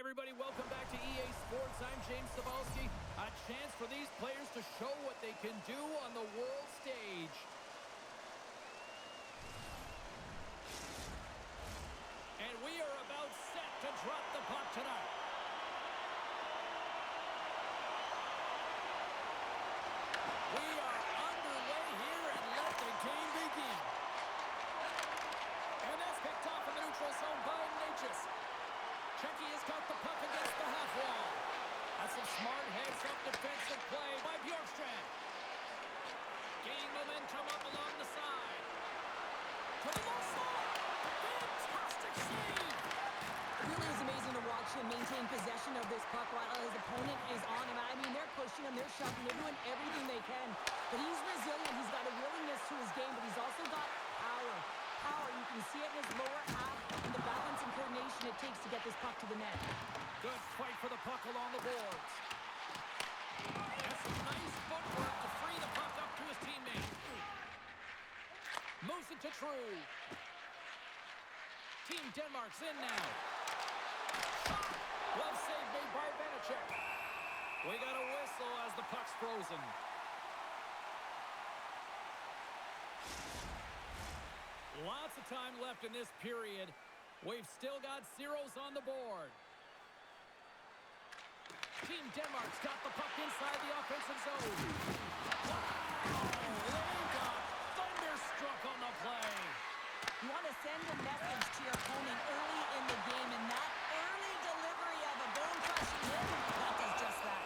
everybody, welcome back to EA Sports. I'm James Cebulski. A chance for these players to show what they can do on the world stage. And we are about set to drop the puck tonight. We are underway here, and let the game begin. And that's picked off in the neutral zone by Natchez. Czechia's got the puck against the half wall. That's some smart heads-up defensive play by Bjorkstrand. Gaining momentum up along the side. To the low slot. Fantastic save. It really is amazing to watch him maintain possession of this puck while his opponent is on him. I mean, they're pushing him, they're shoving, they're doing everything they can. But he's resilient. He's got a willingness to his game, but he's also got power. You can see it in his lower half and the balance and coordination it takes to get this puck to the net. Good fight for the puck along the boards. That's some nice footwork to free the puck up to his teammate. Moves it to True. Team Denmark's in now. Shot! Glove save made by Vanacek. We got a whistle as the puck's frozen. Lots of time left in this period. We've still got zeros on the board. Team Denmark's got the puck inside the offensive zone. Wow! They got thunderstruck on the play. You want to send a message to your opponent early in the game, and that early delivery of a bone-crushing hit, that does just that.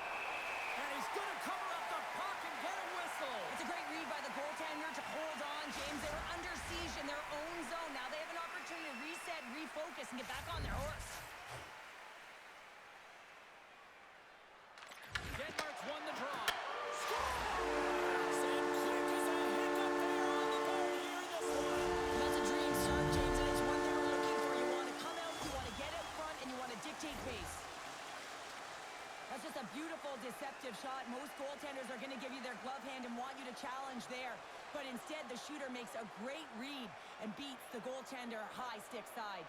And he's going to cover up the puck and get a whistle. It's a great read by the goaltender to hold on, James. They were under siege in their own zone. Now they have an opportunity to reset, refocus, and get back on their horse. Denmark's won the draw. Scores! And quick as a hiccup there on the goal here, this one. That's a dream start, James, and it's one they were looking for. You want to come out, you want to get out front, and you want to dictate pace. That's just a beautiful, deceptive shot. Most goaltenders are going to give you their glove hand and want you to challenge there. But instead, the shooter makes a great read and beats the goaltender high stick side.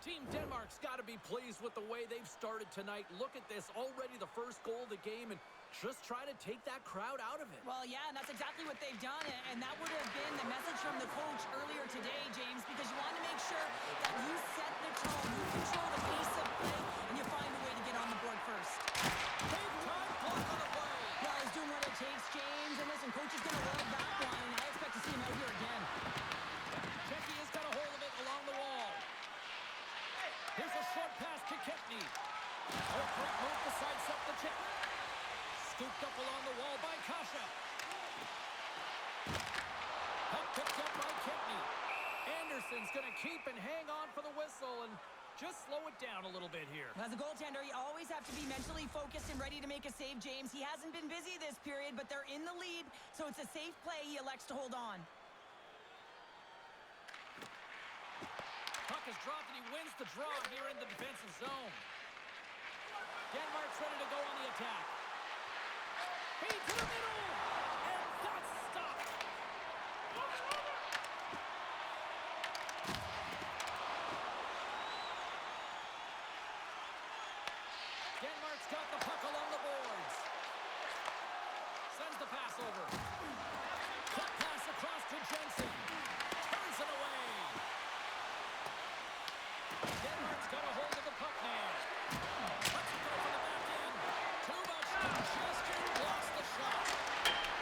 Team Denmark's got to be pleased with the way they've started tonight. Look at this, already the first goal of the game, and just try to take that crowd out of it. Well, yeah, and that's exactly what they've done, and that would have been the message from the coach earlier today, James, because you want to make sure that you set the tone, you control the pace of play, and you find a way to get on the board first. Big time block on the play. Well, he's doing what it takes, James, and listen, coach is going to love that one, and I expect to see him out here again. Czechia's got a hold of it along the wall. Here's a short pass to Kempny. Oh, great move to sidestep the check. Scooped up along the wall by Kasha. Puck picked up by Kempny. Anderson's going to keep and hang on for the whistle and just slow it down a little bit here. As a goaltender, you always have to be mentally focused and ready to make a save, James. He hasn't been busy this period, but they're in the lead, so it's a safe play. He elects to hold on. Puck is dropped and he wins the draw here in the defensive zone. Denmark's ready to go on the attack. Feed to the middle, and that's stopped. Denmark's got the puck along the boards. Sends the pass over. Quick pass across to Jensen. Turns it away. Denmark's got a hold of the puck now. Let's go for the back end. Too much congestion. Lost the shot.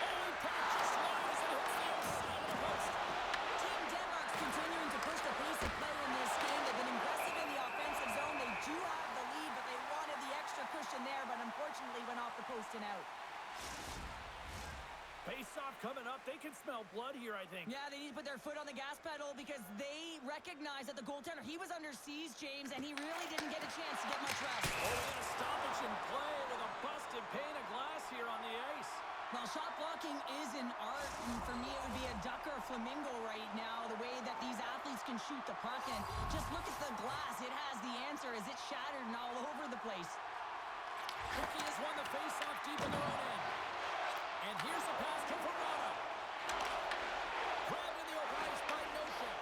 Oh, he put it just wide as it hits the outside of the post. Team Denmark's continuing to push the pace of play in this game. They've been aggressive in the offensive zone. They do have the lead, but they wanted the extra cushion there, but unfortunately went off the post and out. Face-off coming up. They can smell blood here, I think. Yeah, they need to put their foot on the gas pedal because they recognize that the goaltender, he was under siege, James, and he really didn't get a chance to get much rest. Oh, we got a stoppage in play with a busted pane of glass here on the ice. Well, shot blocking is an art, and for me it would be be a duck or a flamingo right now, the way that these athletes can shoot the puck. And just look at the glass. It has the answer as it's shattered and all over the place. Czechia has won the face-off deep in their own end. And here's a pass to Verona. Grabbed in the open ice by Nosha.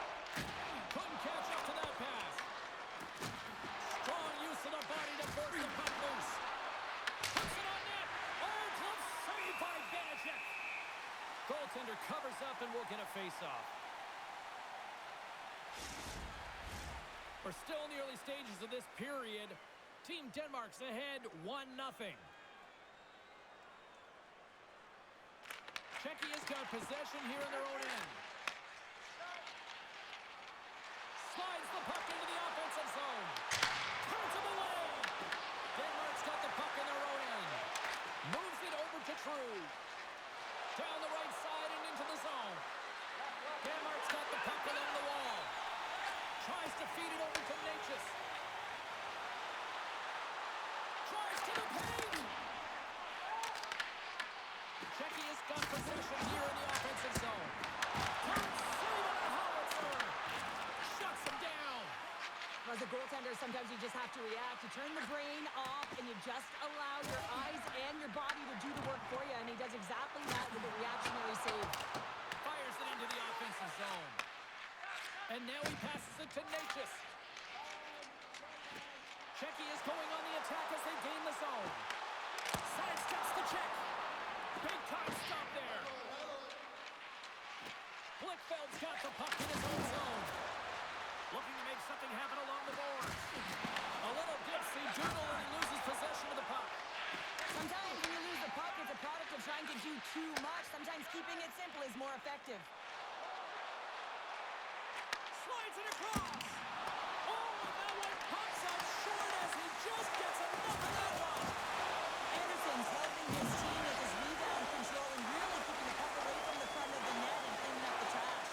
Couldn't catch up to that pass. Strong use of the body to force the puck loose. Puts it on net. Oh, glove save by Vanacek. Goaltender covers up and will get a face-off. We're still in the early stages of this period. Team Denmark's ahead 1-0. Czechia's got possession here in their own end. Slides the puck into the offensive zone. Turns him away. Denmark's got the puck in their own end. Moves it over to True. Down the right side and into the zone. Denmark's got the puck along the wall. Tries to feed it over to Natchez. Tries to the paint. Czechia's got possession here in the offensive zone. Can't save it, a howitzer. Shuts him down. As a goaltender, sometimes you just have to react. You turn the brain off, and you just allow your eyes and your body to do the work for you, and he does exactly that with a reactionary save. Fires it into the offensive zone. And now he passes it to Natchez. Czechia is going on the attack as they gain the zone. Sidesteps the check. Big time stop there. Blichfeld's got the puck in his own zone. Looking to make something happen along the boards. A little dipsy-doodle and he loses possession of the puck. Sometimes when you lose the puck, it's a product of trying to do too much. Sometimes keeping it simple is more effective. Slides it across. Oh, and that one pops out short as he just gets enough of that one. Anderson's helping his team with his rebound control and really keeping the puck away from the front of the net and cleaning up the trash.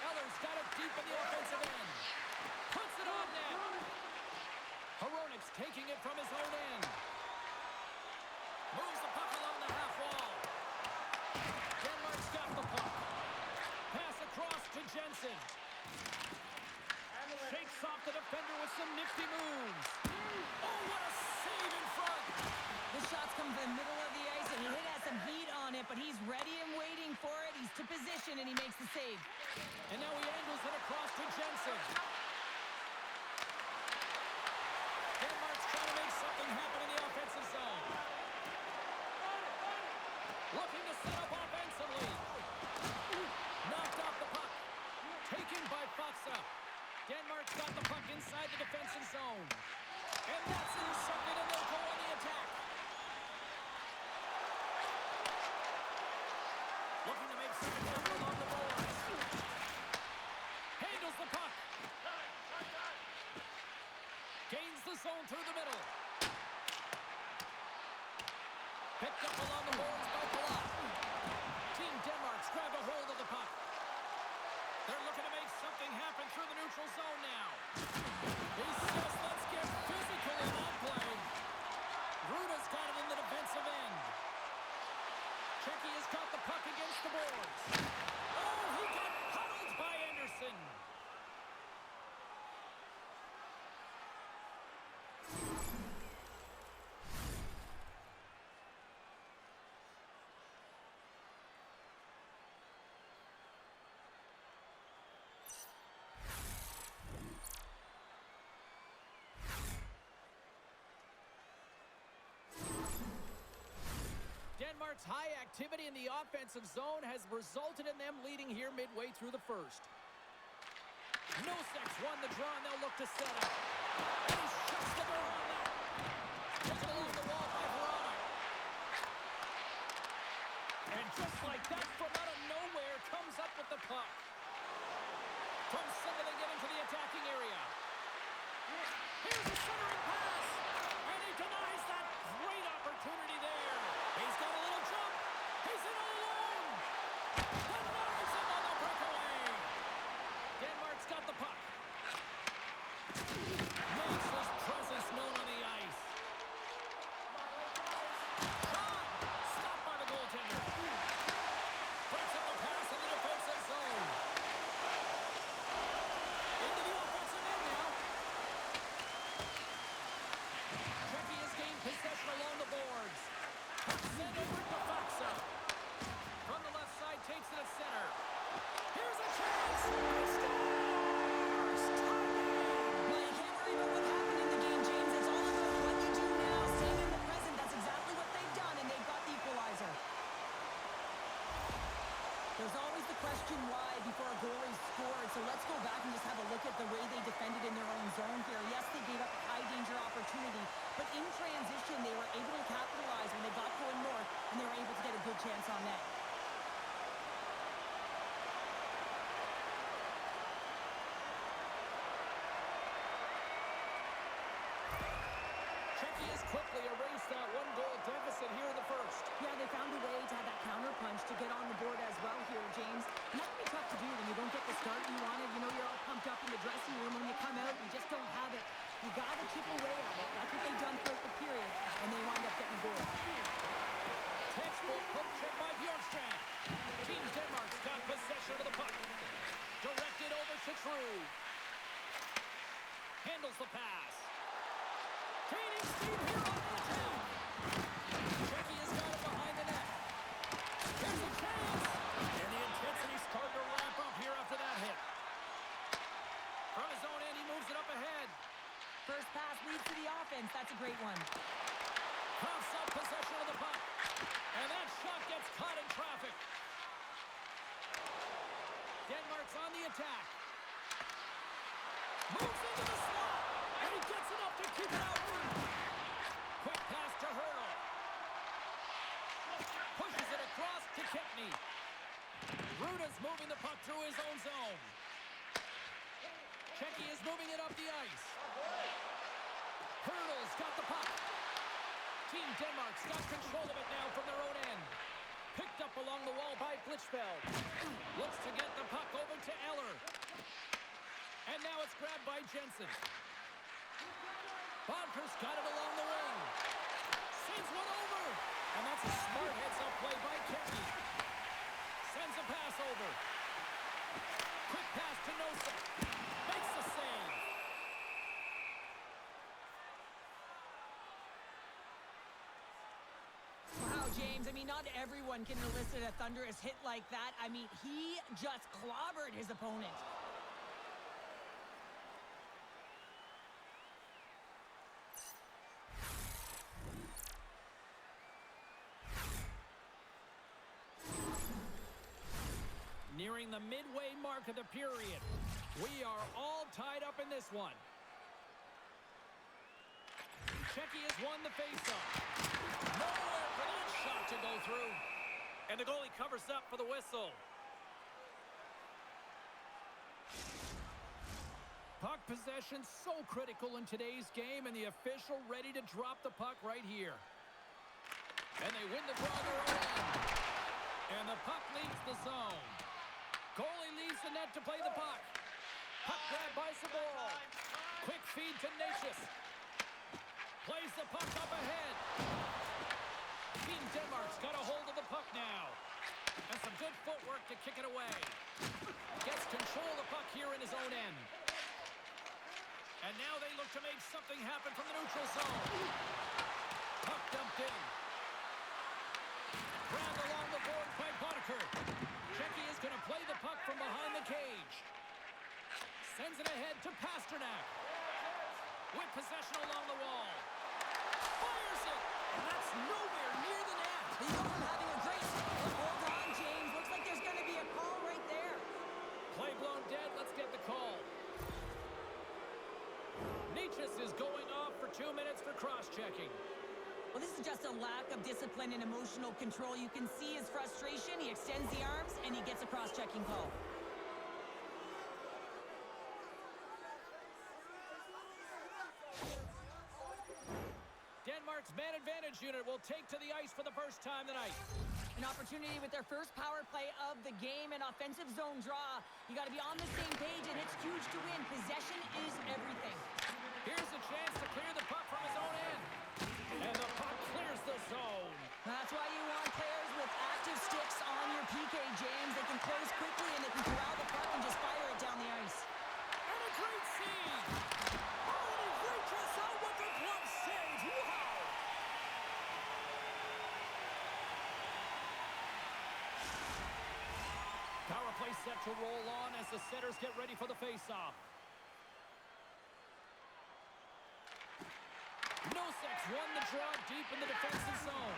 Eller's got it deep in the offensive end. Puts it on net. Hronik's taking it from his own end. Moves the puck along the half wall. Denmark's got the puck. Pass across to Jensen. Shakes off the defender with some nifty moves. Oh, what a save in front. The shots come from the middle of the ice, and he has some heat on it, but he's ready and waiting for it. He's to position, and he makes the save. And now he angles it across to Jensen. Denmark's trying to make something happen in the offensive zone. Looking to set up offensively. Knocked off the puck. Taken by Faksa. Denmark's got the puck inside the defensive zone. And that's intercepted, and they'll go on the attack. Looking to make something happen along the boards. Handles the puck. Gains the zone through the middle. Picked up along the boards by Palat. Team Denmark's grabbed a hold of the puck. They're looking to make something happen through the neutral zone now. He says, let's get physical in that play. Ruda's got it in the defensive end. Czechia's got the puck against the boards. Oh, he got huddled by Anderson. Denmark's high activity in the offensive zone has resulted in them leading here midway through the first. Nosek's won the draw, and they'll look to set up. And he shuts the door on that. Taken along the wall by Verona. And just like that, from out of nowhere, comes up with the puck. From center, they get into the attacking area. Here's a centering pass. And he denies that great opportunity there. He's got a little jump. He's in all alone. Denies him on the breakaway. Denmark's got the puck. Makes his presence known on the ice. Shot. Stopped by the goaltender. So let's go back and just have a look at the way they defended in their own zone here. Yes, they gave up a high-danger opportunity, but in transition, they were able to capitalize when they got going north, and they were able to get a good chance on net. Czechia has quickly erased that one-goal deficit here in the first. Yeah, they found a way to have that counter punch to get on the board as well here, James. And that can be tough to do when you don't get the start you wanted. You know, you're all pumped up in the dressing room. When you come out, you just don't have it. You got to chip away at it. That's what they've done throughout the period, and they wind up getting a goal. Textbook poke check by Bjorkstrand. Team Denmark's got possession of the puck. Directed over to True. Handles the pass. Gaining speed here on the attack. Czechia's got it behind the net. Here's a chance. And the intensity's starting to ramp up here after that hit. From his own end, he moves it up ahead. First pass leads to the offense. That's a great one. Coughs up possession of the puck. And that shot gets caught in traffic. Denmark's on the attack. Moves into the slot. And he gets enough to keep it out. Quick pass to Hurdle. Pushes it across to Kempny. Ruda's moving the puck through his own zone. Czechia is moving it up the ice. Hurdle's got the puck. Team Denmark's got control of it now from their own end. Picked up along the wall by Blitzfeld. Looks to get the puck over to Eller. And now it's grabbed by Jensen. Bonker's got it along the wing. Sends one over. And that's a smart heads-up play by Kempny. Sends a pass over. Quick pass to Nosek. Makes the save. Wow, James, I mean, not everyone can elicit a thunderous hit like that. I mean, he just clobbered his opponent. Nearing the midway mark of the period. We are all tied up in this one. Czechia's won the faceoff. Nowhere for that shot to go through. And the goalie covers up for the whistle. Puck possession so critical in today's game, and the official ready to drop the puck right here. And they win the draw their own end. And the puck leaves the zone. Goalie leaves the net to play the puck. Puck grab by Saboro. Quick feed to Natchez. Plays the puck up ahead. Team Denmark's got a hold of the puck now. And some good footwork to kick it away. Gets control of the puck here in his own end. And now they look to make something happen from the neutral zone. Puck dumped in. Grabbed along the board by Boddicker. Czechia is going to play the puck from behind the cage. Sends it ahead to Pasternak. With possession along the wall. Fires it! And that's nowhere near the net. They go from having a great start. Hold on, James. Looks like there's going to be a call right there. Play blown dead. Let's get the call. Natchez is going off for 2 minutes for cross-checking. Well, this is just a lack of discipline and emotional control. You can see his frustration. He extends the arms, and he gets a cross-checking call. Denmark's man advantage unit will take to the ice for the first time tonight. An opportunity with their first power play of the game, an offensive zone draw. You got to be on the same page, and it's huge to win. Possession is everything. Here's a chance to clear the puck from his own end. And the puck clears the zone. That's why you want players with active sticks on your PK, James. They can close quickly, and they can corral the puck and just fire it down the ice. And a great save. Oh, and he reaches out with the glove save. Wow. Power play set to roll on as the setters get ready for the faceoff. Nosek's won the draw deep in the defensive zone.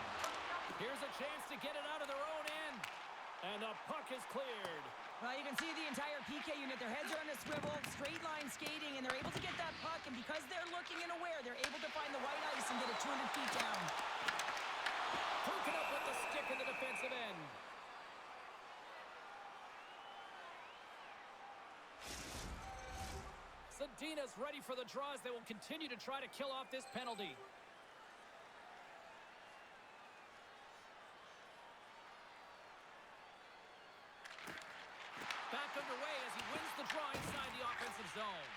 Here's a chance to get it out of their own end. And the puck is cleared. Well, you can see the entire PK unit. Their heads are on a swivel, straight line skating, and they're able to get that puck. And because they're looking and aware, they're able to find the white ice and get it 200 feet down. Broken up with the stick in the defensive end. Zadina's ready for the draws. They will continue to try to kill off this penalty. Back underway as he wins the draw inside the offensive zone.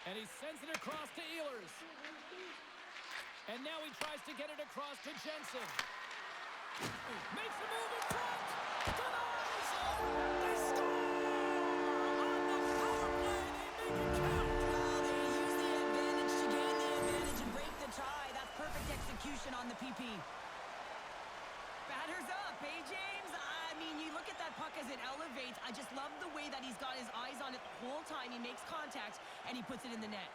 And he sends it across to Ehlers. And now he tries to get it across to Jensen. Makes a move in front. Denies it. They score! On the power play, they make it count. Well, they use the advantage to gain the advantage and break the tie. That's perfect execution on the PP. Batters up, eh, James? I mean, you look at that puck as it elevates. I just love the way that he's got his eyes on it the whole time. He makes contact, and he puts it in the net.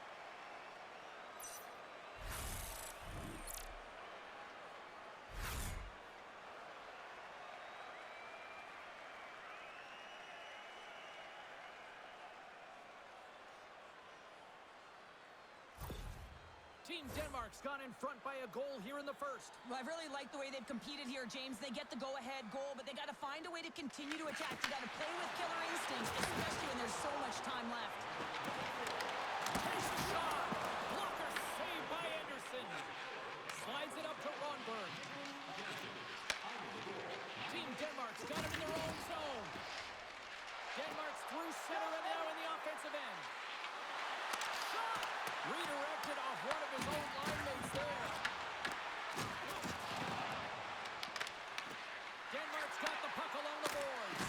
Team Denmark's gone in front by a goal here in the first. Well, I really like the way they've competed here, James. They get the go-ahead goal, but they got to find a way to continue to attack. They got to play with killer instincts, especially when there's so much time left. Takes a shot. Blocker saved by Anderson. Slides it up to Ronberg. Team Denmark's got it in their own zone. Denmark's through center and now in the offensive end. Shot! Redirected off one of his own line mates there. Denmark's got the puck along the boards.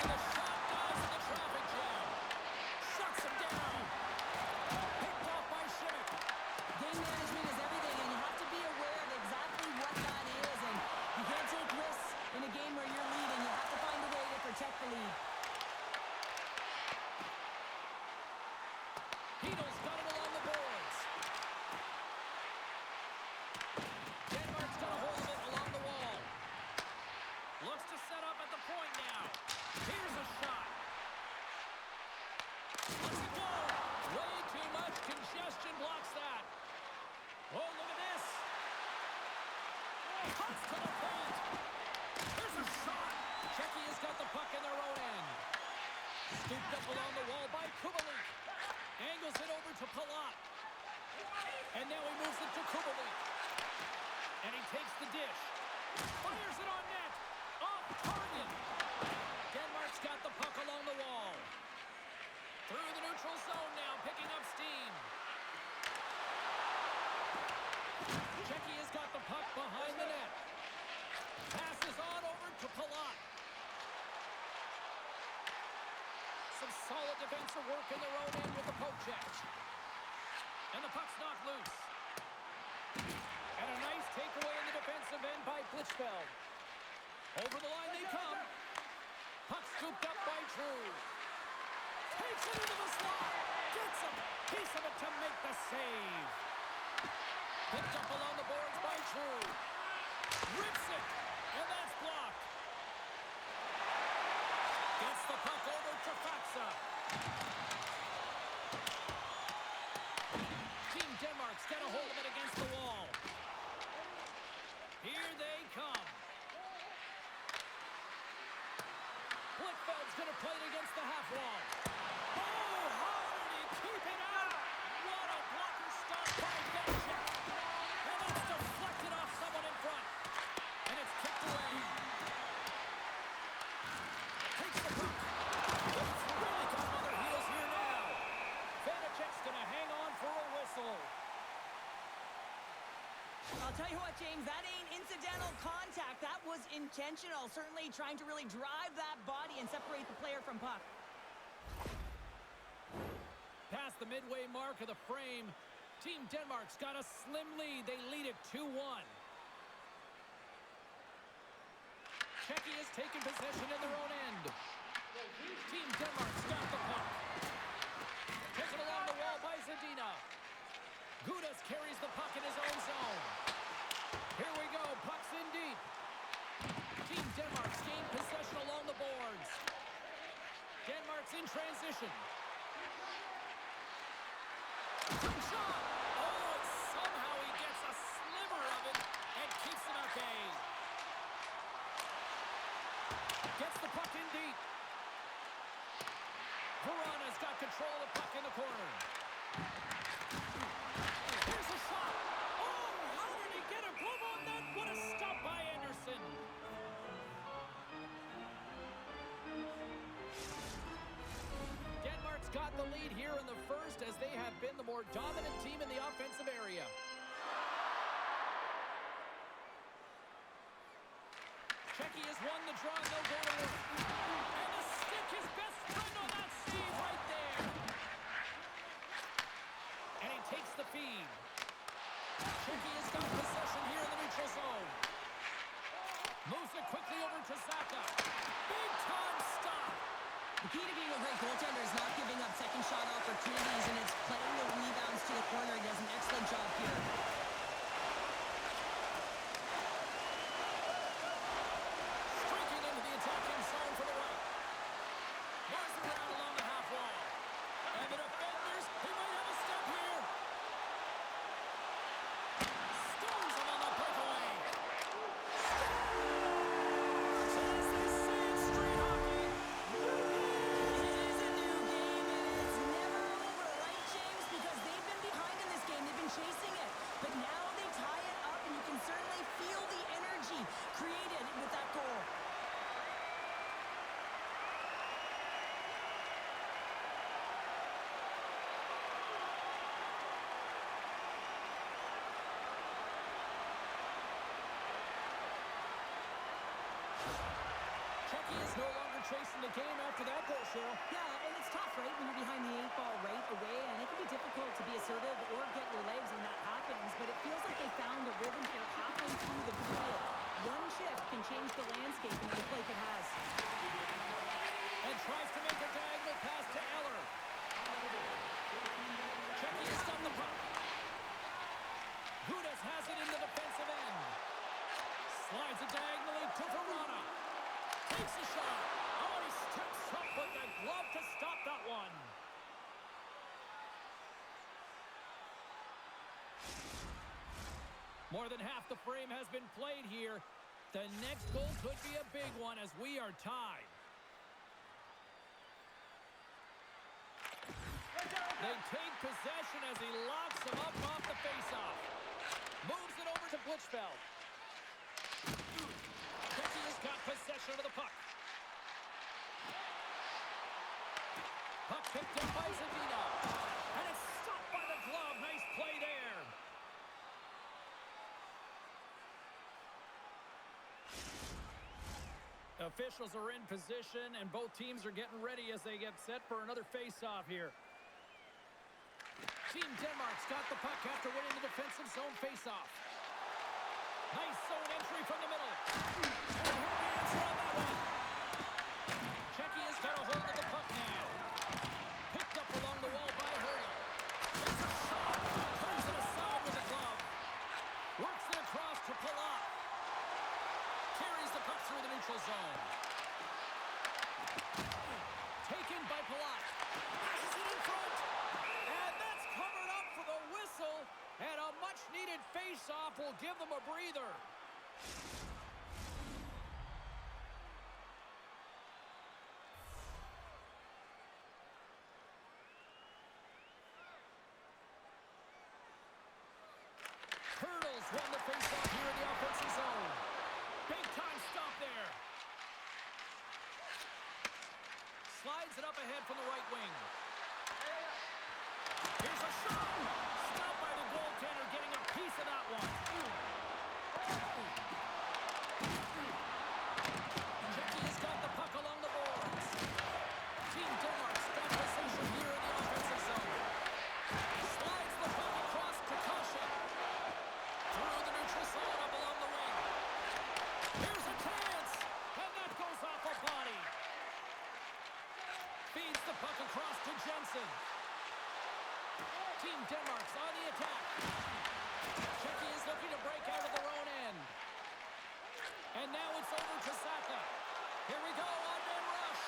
And the shot dives in the traffic jam. Shuts him down. Picked off by Schmidt. Game management is everything, and you have to be aware of exactly what that is. And you can't take risks in a game where you're leading. You have to find a way to protect the lead. Heedle's got it along the boards. Denmark's got a hold of it along the wall. Looks to set up at the point now. Here's a shot. Let's it go. Way too much congestion blocks that. Oh, look at this. Cuts to the point. There's a shot. Czechia's got the puck in their own end. Scooped up along the wall by Kubalik. Angles it over to Palat. And now he moves it to Kubalik. And he takes the dish. Fires it on net. Off target. Denmark's got the puck along the wall. Through the neutral zone now, picking up steam. Czechia's got the puck behind the net. Passes on over to Palat. Some solid defensive work in their own end with the poke check. And the puck's knocked loose. And a nice takeaway in the defensive end by Blitzfeld. Over the line they come. Puck scooped up by Drew. Takes it into the slot. Gets a piece of it to make the save. Picked up along the boards by Drew. Rips it. And that's blocked. Gets the puck over to Faksa. Team Denmark's got a hold of it against the wall. Here they come. Blitzfeld's going to play it against the half wall. Oh, how did he keep it out? What a blocker stop by Belichick. And that's deflected off someone in front. And it's kicked away. Takes the puck. But it's really got on their heels here now. Vanacek's going to hang on for a whistle. I'll tell you what, James, that ain't incidental contact. That was intentional. Certainly trying to really drive that body and separate the player from puck. Past the midway mark of the frame, Team Denmark's got a slim lead. They lead it 2-1. Czechia's taken possession in their own end. Team Denmark's got the puck. Taken along the wall by Zadina. Gudas carries the puck in his own zone. Here we go. Puck's in deep. Team Denmark's transition. Quick shot. Oh, and somehow he gets a sliver of it and keeps it at bay. Gets the puck in deep. Verana's got control of the puck in the corner. Here's a shot. Oh, how did he get a glove on that? What a stop by Anderson. Denmark's got the lead here in the first as they have been the more dominant team in the offensive area. Czechia has won the draw, and they'll go to work. And the stick, his best friend on that save right there. And he takes the feed. Czechia has got possession here in the neutral zone. Moves it quickly over to Zaka. Big time stop. The key to being a great goaltender is not giving up second shot opportunities, and it's playing the rebounds to the corner. He does an excellent job here. Streaking into the attacking zone for the right. Bars it around along the half wall. And the defenders, he might have a step here. Scores him on the breakaway. Scores! As they say in street hockey. It is a new game, and it's never over, right, James? Because they've been behind in this game. They've been chasing it. But now they tie it up, and you can certainly feel the energy created with that goal. Czechia is no longer chasing the game after that goal, Cheryl. Yeah, and it's tough, right, when you're behind the 8 ball right away, and it can be difficult to be assertive or get your legs when that happens, but it feels like they found a rhythm here halfway through the period. One shift can change the landscape, and it looks like it has. And tries to make a diagonal pass to Eller. Czechia's got the puck. Gudas has it in the defensive end. Slides it diagonally to Verana. Takes a shot. Oh, he steps up with the glove to stop that one. More than half the frame has been played here. The next goal could be a big one as we are tied. They take possession as he locks him up off the faceoff. Moves it over to Blichfeld. Czechia's got possession of the puck. Puck picked up by Zadina. And it's stopped by the glove. Nice play there. Officials are in position, and both teams are getting ready as they get set for another face-off here. Team Denmark's got the puck after winning the defensive zone face-off. Nice zone entry from the middle. And a answer on that one. Czechia's got a hold of the puck now. Picked up along the wall by Hurdle. It's a shot. Turns it aside with a glove. Works it across to Palat. Carries the puck through the neutral zone. Taken by Palat. Passes it in front. And that's covered up for the whistle. And a much-needed face-off will give them a breather. Hurdles won the face-off here in the offensive zone. Big-time stop there. Slides it up ahead from the right wing. Here's a shot. Stopped by the goaltender, getting a piece of that one. Czechia's got the puck along the boards. Team Denmark's got possession here in the offensive zone. Slides the puck across to Kasha. Through the neutral zone up along the wing. Here's a chance. And that goes off a body. Feeds the puck across to Jensen. Team Denmark's on the attack. Czechia is looking to break out of their own end. And now it's over to Saka. Here we go, on-man rush.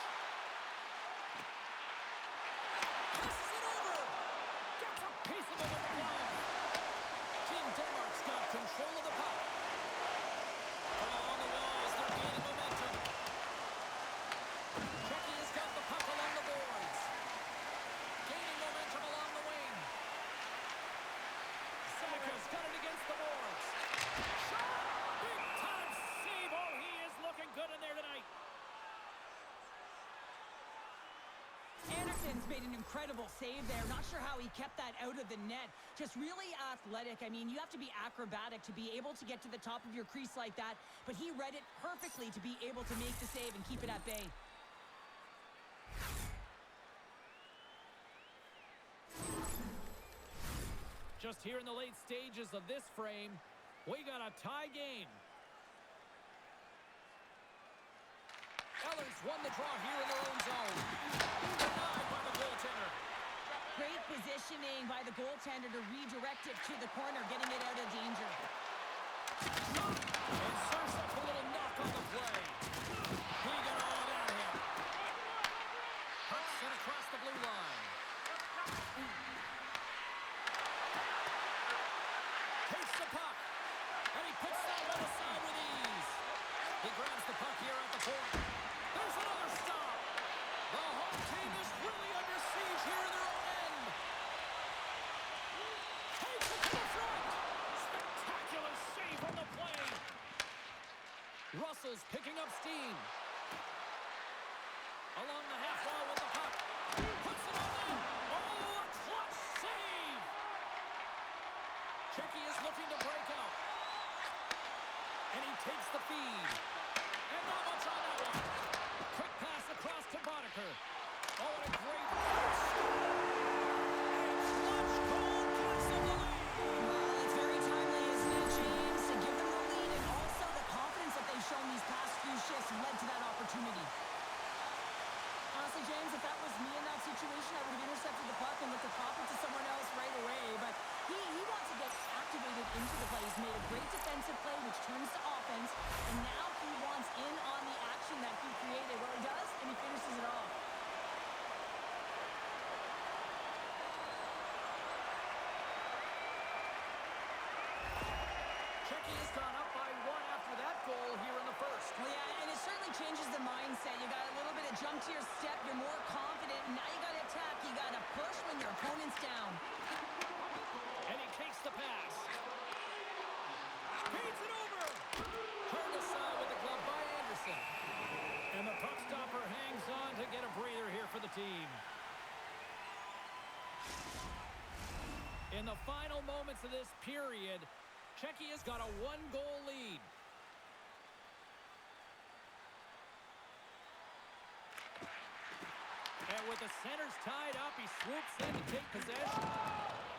Evans made an incredible save there. Not sure how he kept that out of the net. Just really athletic. I mean, you have to be acrobatic to be able to get to the top of your crease like that, but he read it perfectly to be able to make the save and keep it at bay. Just here in the late stages of this frame, we got a tie game. Ellers won the draw here in their own zone. Denied by the goaltender. Great positioning by the goaltender to redirect it to the corner, getting it out of danger. And serves up a little knock on the play. He got all of that hit. Puck sent across the blue line. Takes the puck. And he puts that one aside with ease. He grabs the puck here at the point. There's another stop. The home team is really under siege here in their own end. Takes it to the front. Spectacular save on the play. Russell's picking up steam. Along the half wall with the puck. Puts it on in. Oh, a clutch save. Czechia is looking to break out. And he takes the feed. And not much on that one. Quick pass across to Boddicker. Oh, what a great pass. And clutch goal gives them the lead. Well, it's very timely, isn't it, James? To give them the lead, and also the confidence that they've shown these past few shifts led to that opportunity. Honestly, James, if that was me in that situation, I would have intercepted the puck and looked to pop it to someone else right away. But he wants to get activated into the play. He's made a great defensive play, which turns to offense. And now he wants in on the action that he created. Well, he does, and he finishes it off. Czechia's gone up by one after that goal here in the first. Well, yeah, and it certainly changes the mindset. You got a little bit of jump to your step. You're more confident. And now you got to attack. You got to push when your opponent's down. And he takes the pass. Feeds it over. Turned aside with the glove by Anderson. And the puck stopper hangs on to get a breather here for the team. In the final moments of this period, Czechia's got a one-goal lead. And with the centers tied up, he swoops in to take possession.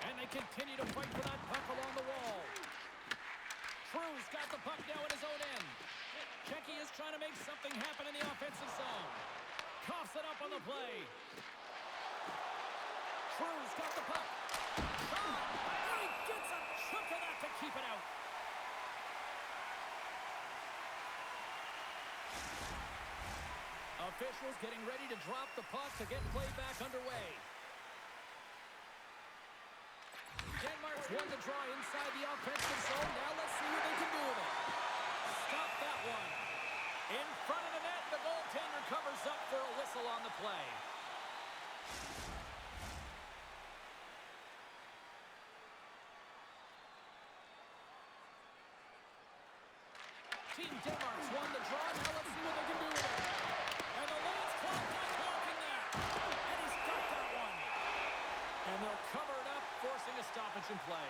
And they continue to fight for that puck along the wall. Cruz got the puck now in his own end. Czechia is trying to make something happen in the offensive zone. Coughs it up on the play. Cruz got the puck. And he gets a chunk of that to keep it out. Officials getting ready to drop the puck to get play back underway. Denmark's won the draw inside the offensive zone. Now let's see what they can do with it. Stop that one. In front of the net, the goaltender covers up for a whistle on the play. Team Denmark's won the draw. Now let's see what they can do with it. And the Lions clock is blocking that. And he's got that one. And they'll cover it up, forcing a stoppage in play.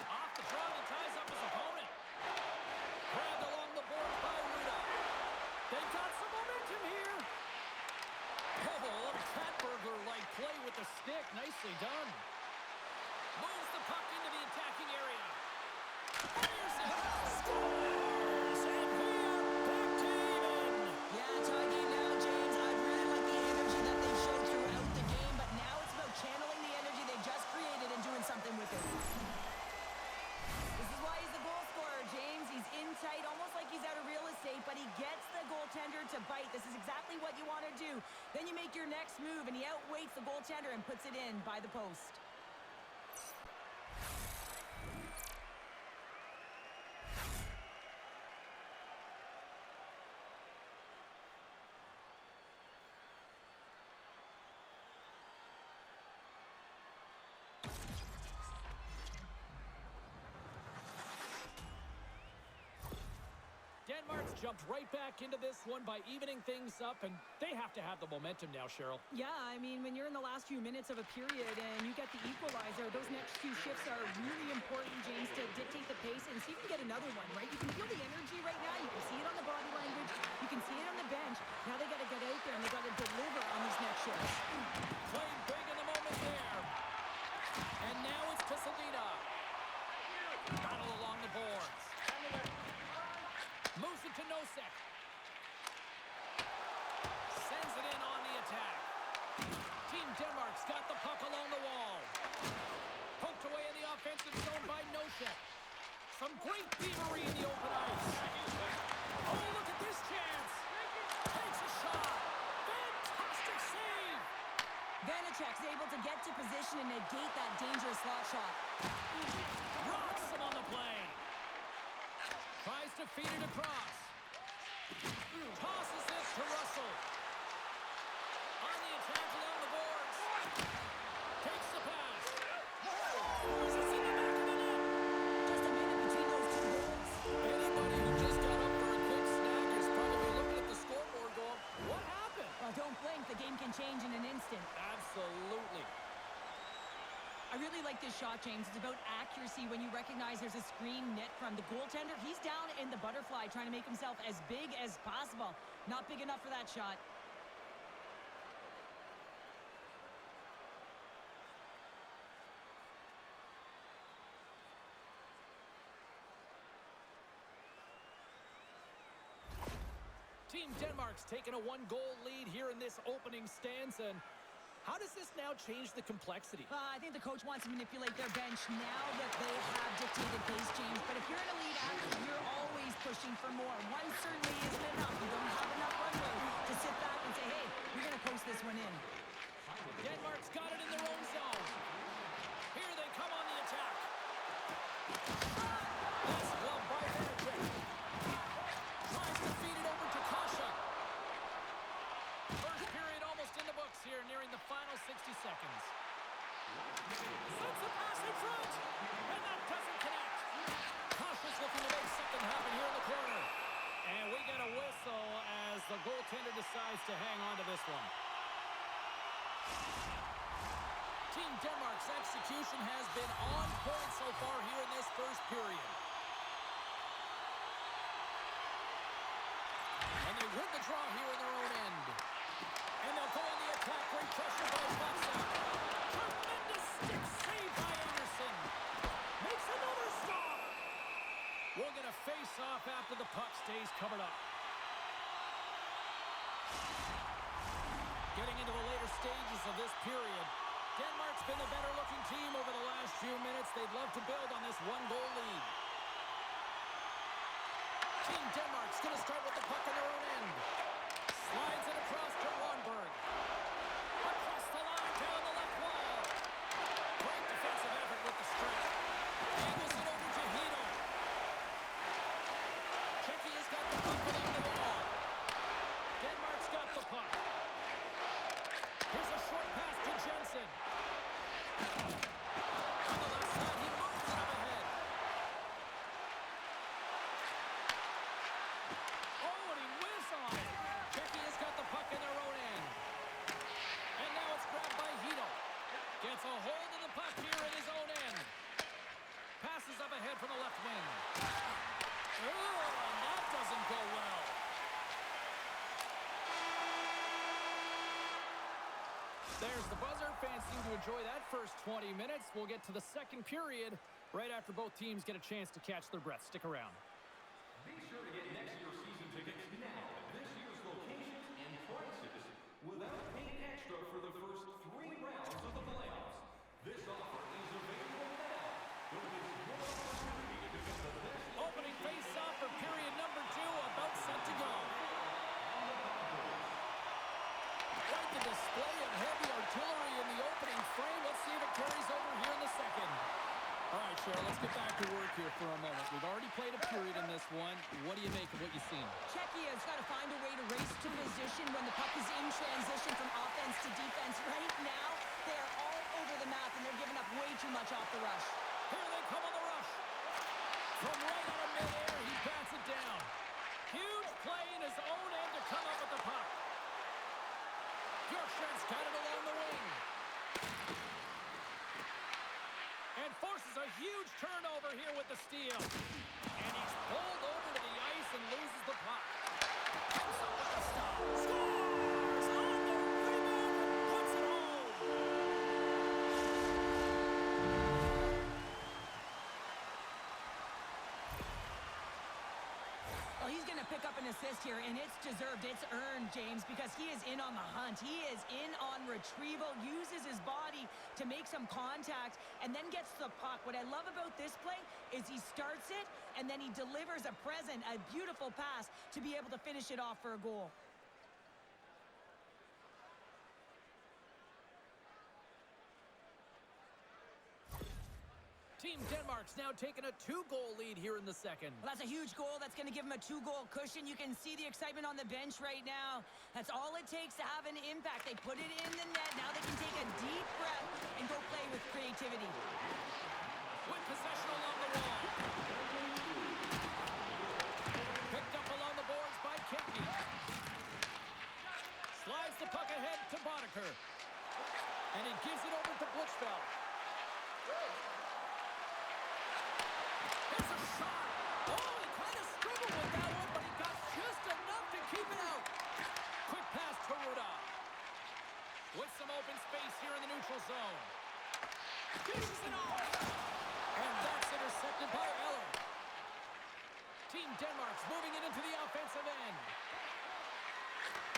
Off the draw, he ties up his opponent. Grabbed along the boards by Ruda. They've got some momentum here. Oh, what a Katberger-like play with the stick. Nicely done. Moves the puck into the attacking area. Fires it. Scores! And we are back to even. Yeah, tie game now, James. I really like the energy that they showed throughout the game, but now it's about channeling the energy they just created and doing something with it. This is why he's the goal scorer, James. He's in tight, almost like he's out of real estate, but he gets the goaltender to bite. This is exactly what you want to do. Then you make your next move, and he outweights the goaltender and puts it in by the post. jumped right back into this one by evening things up, and they have to have the momentum now, Cheryl. Yeah, I mean, when you're in the last few minutes of a period and you get the equalizer, those next few shifts are really important, James, to dictate the pace and see if you can get another one, right? You can feel the energy right now. You can see it on the body language. You can see it on the bench. Now they got to get out there and they got to deliver on these next shifts. Playing big in the moment there. And now it's Pasadena. Battle along the boards. Moves it to Nosek. Sends it in on the attack. Team Denmark's got the puck along the wall. Poked away in the offensive zone by Nosek. Some great thievery in the open ice. Oh, look at this chance. Takes a shot. Fantastic save. Vanacek's able to get to position and negate that dangerous slot shot. Rocks him on the play. Tries to feed it across. Tosses it to Russell. On the attack along the boards. Takes the pass. Is this in the back of the net? Just a minute between those two goals. Anybody who just got up for a quick snack is probably looking at the scoreboard going, what happened? Well, don't blink. The game can change in an instant. Absolutely. I really like this shot, James. It's about accuracy when you recognize there's a screen net from the goaltender. He's down in the butterfly trying to make himself as big as possible. Not big enough for that shot. Team Denmark's taken a one-goal lead here in this opening stanza. And how does this now change the complexity? I think the coach wants to manipulate their bench now that they have dictated pace, James. But if you're an elite athlete, you're always pushing for more. One certainly isn't enough. You don't have enough runway to sit back and say, hey, we're going to post this one in. Denmark's got it in their own zone. Here they come on the attack. That's well by Vanacek. Tries to feed it over to Kasha. First period almost in the books here, nearing the final 60 seconds. Sends the pass in front, and that doesn't connect. Kasha's looking to make something happen here in the corner. And we get a whistle as the goaltender decides to hang on to this one. Team Denmark's execution has been on point so far here in this first period. And they win the draw here in their own end. And they'll go on the attack. Great pressure by Foxa. Tremendous stick save by Anderson. Makes another stop. We're going to face off after the puck stays covered up. Getting into the later stages of this period, Denmark's been the better-looking team over the last few minutes. They'd love to build on this one-goal lead. Team Denmark's going to start with the puck on their own end. Slides it across to Ronberg. Across the line, down the left wall. Great defensive effort with the strike. Angles it over to Hito. Czechia's got the puck along the wall. Denmark's got the puck. Here's a short pass to Jensen. On the left side, he moves it up ahead. Oh, and he whizzed on it. Czechia's got the puck in their own end. And now it's grabbed by Hito. Gets a hold of the puck here in his own end. Passes up ahead from the left wing. Oh, and that doesn't go well. There's the buzzer. Fans seem to enjoy that first 20 minutes. We'll get to the second period right after both teams get a chance to catch their breath. Stick around. Be sure to get next year's season tickets now at this year's locations and prices without paying extra for the first 3 rounds of the playoffs. This offer is available now. Don't miss your opportunity to become the best. Opening face-off for period number 2, about set to go. Quite the display of heavy artillery in the opening frame. Let's see if it carries over here in the second. All right, Cheryl, let's get back to work here for a moment. We've already played a period in this one. What do you make of what you've seen? Czechia's got to find a way to race to position when the puck is in transition from offense to defense. Right now, they're all over the map, and they're giving up way too much off the rush. Here they come on the rush. From right out of midair, he bats it down. Huge steal. And he's pulled over to the ice and loses the puck. Comes up with a stop. Scores! On the rebound and puts it home. Well, he's going to pick up an assist here, and it's deserved. It's earned, James, because he is in on the hunt. He is in on retrieval, uses his body to make some contact, and then gets the puck. What I love about this play is he starts it, and then he delivers a present, a beautiful pass to be able to finish it off for a goal. Team Denmark's now taking a 2-goal lead here in the second. Well, that's a huge goal. That's going to give him a 2-goal cushion. You can see the excitement on the bench right now. That's all it takes to have an impact. They put it in the net. Now they can take a deep breath and go play with creativity. With possession along the wall. Picked up along the boards by Kempney. Slides the puck ahead to Boddicker. And he gives it over to Blichfeld. There's a shot. Oh, he kind of struggled with that one, but he got just enough to keep it out. Quick pass to Ruda. With some open space here in the neutral zone. Finishes it off. And that's intercepted by Eller. Team Denmark's moving it into the offensive end.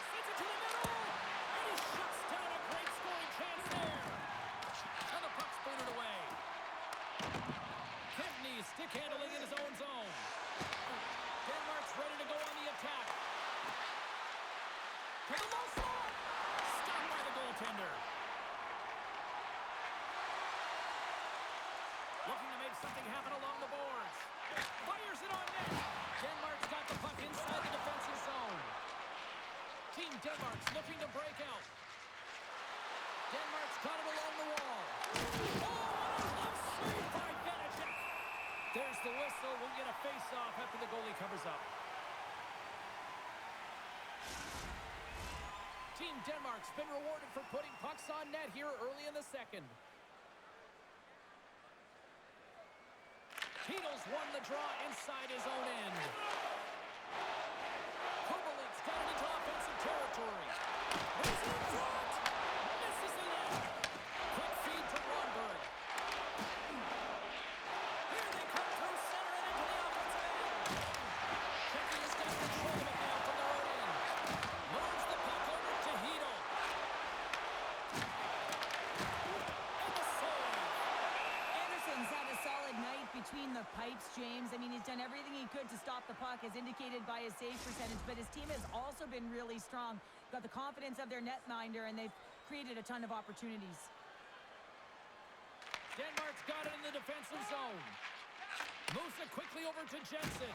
Sends it to the middle. And he shuts down a great scoring chance there. And the puck's booted away. Kempney stick handling in his own zone. Denmark's ready to go on the attack. To the low slot. Stopped by the goaltender. Looking to make something happen along the boards. Fires it on net. Denmark's got the puck inside the defensive zone. Team Denmark's looking to break out. Denmark's got it along the wall. Oh, what a glove save by Vanacek. There's the whistle. We'll get a face-off after the goalie covers up. Team Denmark's been rewarded for putting pucks on net here early in the second. Heedle's won the draw inside his own end. Kubelik's got it into offensive territory. He's in front. Misses the net. Quick feed to Ronberg. Here they come through center and into the offensive end. Czechia's got control of it now from their own end. Moves the puck over to Heedle. And the save. Anderson's had a solid night between the pipes, James. I mean, he's done everything he could to stop the puck, as indicated by his save percentage, but his team has also been really strong. Got the confidence of their netminder, and they've created a ton of opportunities. Denmark's got it in the defensive zone. Moves it quickly over to Jensen.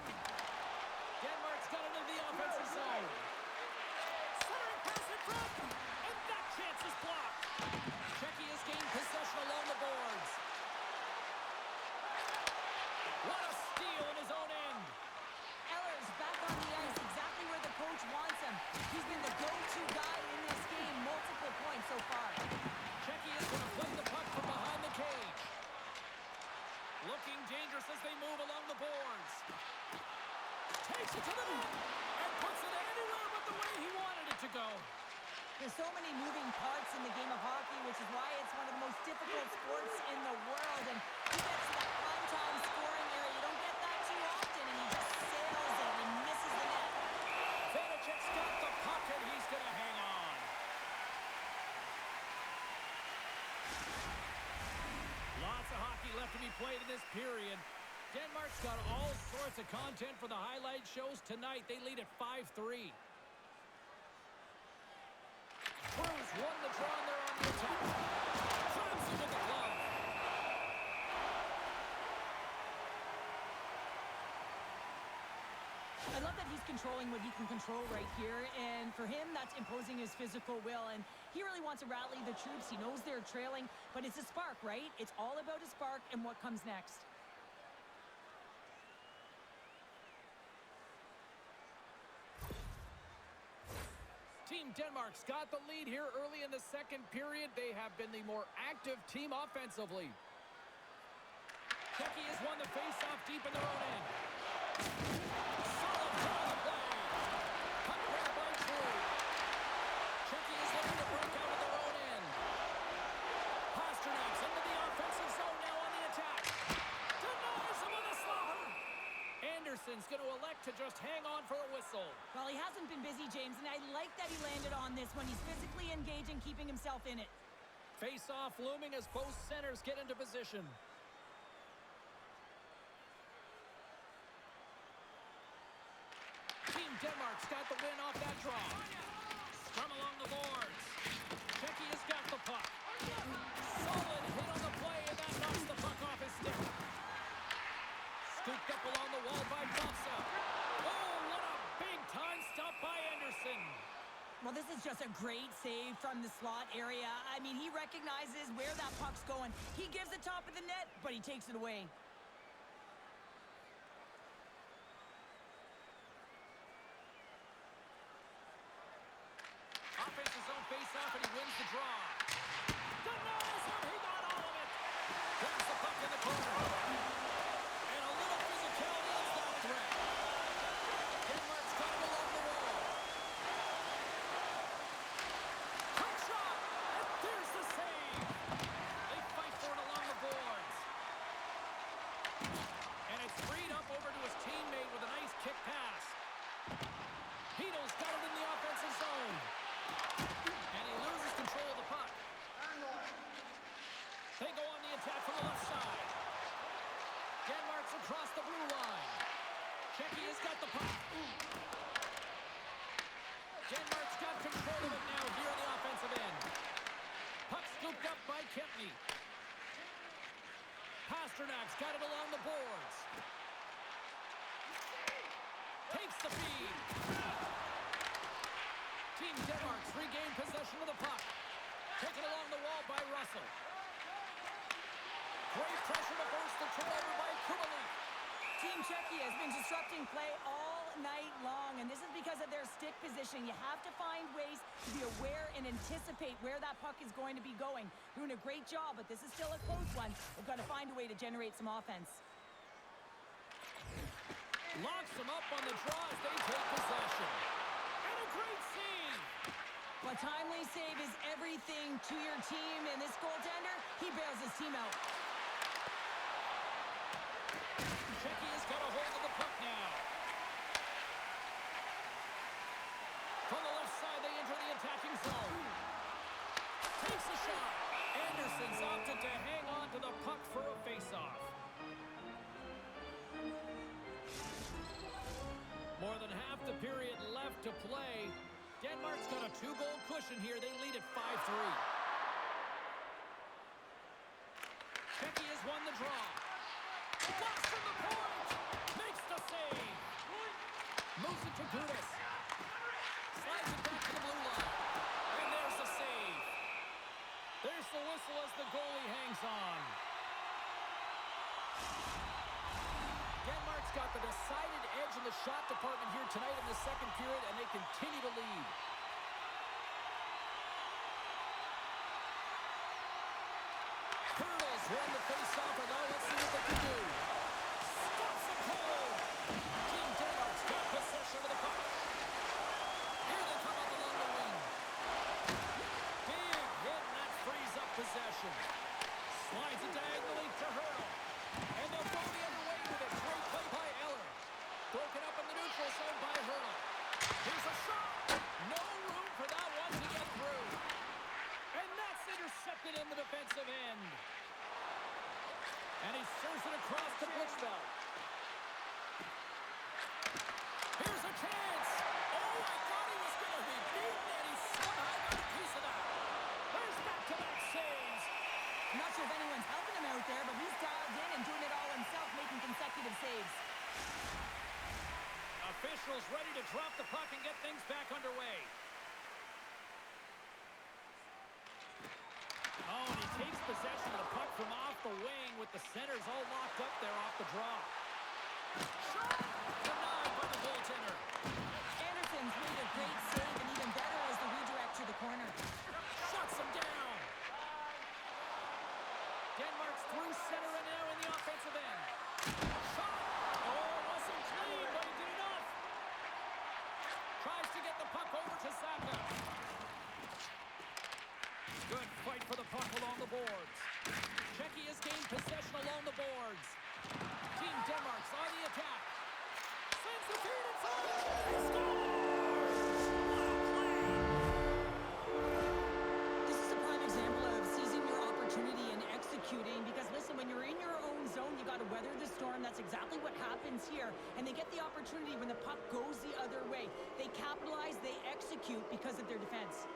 Denmark's got it in the offensive zone. Centering pass in front, and that chance is blocked. Czechia's gained possession along the boards. What a steal in his own end. Eller's back on the ice, exactly where the coach wants him. He's been the go-to guy in this game, multiple points so far. Czechia's going to play the puck from behind the cage. Looking dangerous as they move along the boards. Takes it to the net and puts it anywhere but the way he wanted it to go. There's so many moving parts in the game of hockey, which is why it's one of the most difficult sports in the world. And he gets to that prime-time scoring area. You don't get that too often, and he just sails it and misses the net. Vanacek's got the puck, and he's going to hang on. Lots of hockey left to be played in this period. Denmark's got all sorts of content for the highlight shows tonight. They lead at 5-3. Cruz won the draw, and they're on the attack. Drives into the glove. I love that he's controlling what he can control right here, and for him, that's imposing his physical will, and he really wants to rally the troops. He knows they're trailing, but it's a spark, right? It's all about a spark and what comes next. Team Denmark's got the lead here early in the second period. They have been the more active team offensively. Czechia has won the face-off deep in their own end. Solid hit on the play. Puck grab by Drew. Czechia is looking to break out of their own end. Pasternak's into the offensive zone now on the attack. Denies him with a slaughter. Anderson's going to elect to just hang on for a whistle. Well, he hasn't been busy, James, and I like that he landed on this one. He's physically engaging, keeping himself in it. Face-off looming as both centers get into position. Team Denmark's got the win off that draw. Scrum along the boards. Czechia's got the puck. Solid hit on the play, and that knocks the puck off his stick. Scooped up along the wall by Bobsa. Oh, what a big-time stop by Anderson. Well, this is just a great save from the slot area. I mean, he recognizes where that puck's going. He gives the top of the net, but he takes it away. Offensive zone face-off, and he wins the draw. Denies him. He got all of it. Puts the puck in the corner. And a little physicality ends that threat. Denmark's got him along the wall. Quick shot. And there's the save. They fight for it along the boards. And it's freed up over to his teammate with a nice kick pass. Heedle's got it in the offensive zone. And he loses control of the puck. They go on the attack from the left side. Denmark's across the blue line. Czechia's got the puck. Denmark's got control of it now here on the offensive end. Puck scooped up by Kempney. Pasternak's got it along the boards. Takes the feed. Team Denmark's regained possession of the puck. Taken along the wall by Russell. Great pressure to force the turnover by Kubalik. Team Czechia has been disrupting play all night long, and this is because of their stick position. You have to find ways to be aware and anticipate where that puck is going to be going. Doing a great job, but this is still a close one. They've got to find a way to generate some offense. Locks them up on the draw as they take possession. And a great save. A timely save is everything to your team, and this goaltender, he bails his team out. Czechia's got a hold of the puck now. From the left side, they enter the attacking zone. Takes a shot. Anderson's opted to hang on to the puck for a face-off. More than half the period left to play. Denmark's got a 2-goal cushion here. They lead at 5-3. Czechia's won the draw. Blocks from the point. Makes the save. Moves it to Gudis. Slides it back to the blue line. And there's the save. There's the whistle as the goalie hangs on. Denmark's got the decided edge in the shot department here tonight in the second period, and they continue to lead. Hurdles won the face-off, and now let's see what they can do. Stops it cold. Team Denmark's got possession of the puck. Here they come up along the wing. Big hit, and that frees up possession. Slides it diagonally to Hurdle. And they'll go the other way with it. Great play by Eller. Broken up in the neutral zone by Hurdle. Here's a shot. No room for that one to get through. And that's intercepted in the defensive end. And he serves it across to Blichfeld. Here's a chance. Oh, I thought he was going to be beaten, and he somehow got a piece of that. There's back-to-back saves. I'm not sure if anyone's helping him out there, but he's dialed in and doing it all himself, making consecutive saves. Officials ready to drop the puck and get things back underway. Oh, and he takes possession of the puck from off the wing with the centers all locked up there off the draw. Shot! Denied by the goaltender. Anderson's made a great save, and even better as the redirect to the corner. Shuts him down. Denmark's through center and now in the offensive end. puck along the boards. Czechia has gained possession along the boards. Team Denmark's on the attack. Sends the feed inside. They score! This is a prime example of seizing your opportunity and executing, because listen, when you're in your own zone, you got to weather the storm. That's exactly what happens here. And they get the opportunity when the puck goes the other way. They capitalize, they execute because of their defense.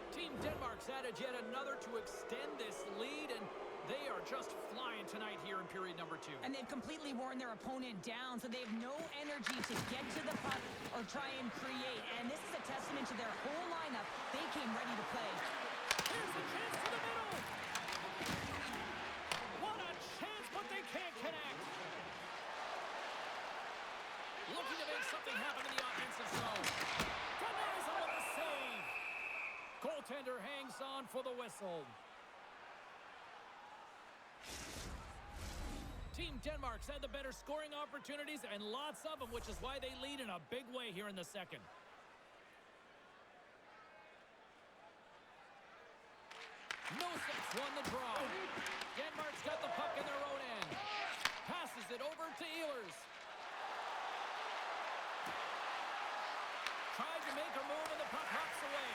Team Denmark's added yet another to extend this lead, and they are just flying tonight here in period number 2. And they've completely worn their opponent down, so they have no energy to get to the puck or try and create. And this is a testament to their whole lineup. They came ready to play. Here's a chance to the middle. What a chance, but they can't connect. Looking to make something happen in the offensive zone. Denies him with a save. Goaltender hangs on for the whistle. Team Denmark's had the better scoring opportunities, and lots of them, which is why they lead in a big way here in the second. Noseks won the draw. Denmark's got the puck in their own end. Passes it over to Ehlers. Tried to make a move, and the puck hops away.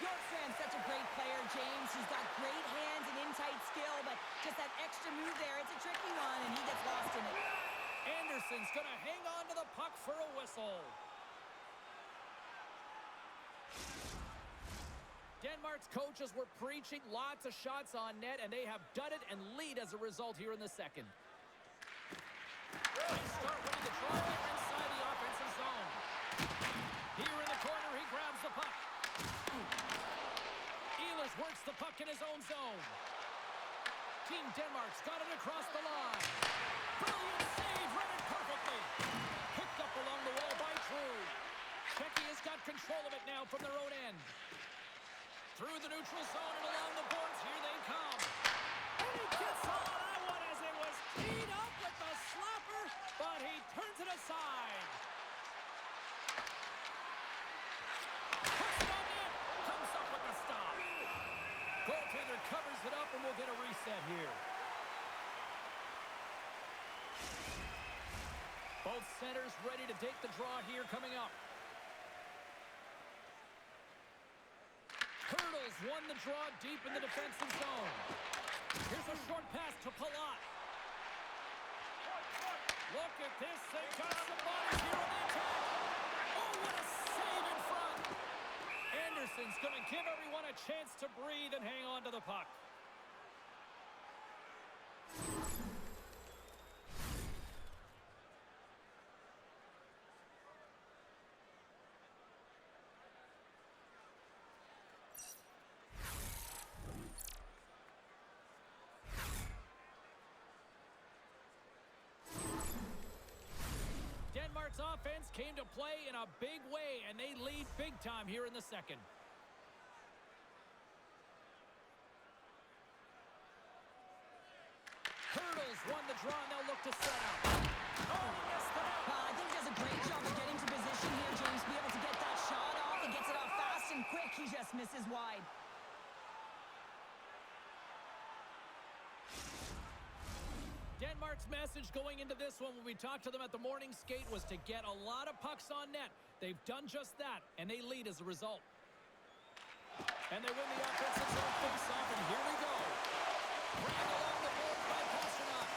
Bjorkstrand's such a great player, James. He's got great hands and in-tight skill, but just that extra move there, it's a tricky one, and he gets lost in it. Anderson's going to hang on to the puck for a whistle. Denmark's coaches were preaching lots of shots on net, and they have done it and lead as a result here in the second. They start winning the draw here inside the offensive zone. Here in the corner, he grabs the puck. Ehlers works the puck in his own zone. Team Denmark's got it across the line. Brilliant save, read it perfectly. Picked up along the wall by True. Czechia's got control of it now from their own end. Through the neutral zone and along the boards, here they come. And he gets all of that one as it was teed up with the slapper, but he turns it aside. Puts it on net, comes up with the stop. Goaltender covers it up, and we'll get a reset here. Both centers ready to take the draw here coming up. Hurdles won the draw deep in the defensive zone. Here's a short pass to Palat. Look at this. They got some bodies here on the attack. Oh, what a save in front. Anderson's going to give everyone a chance to breathe and hang on to the puck. Denmark's offense came to play in a big way, and they lead big time here in the second. Hurdles won the draw, and they'll look to set up. Oh, yes, I think he does a great job of getting to position here, James, to be able to get that shot off. He gets it off fast and quick. He just misses wide. Denmark's message going into this one when we talked to them at the morning skate was to get a lot of pucks on net. They've done just that, and they lead as a result. And they win the offensive zone face-off, and here we go. Bringing along the board by Pasternak.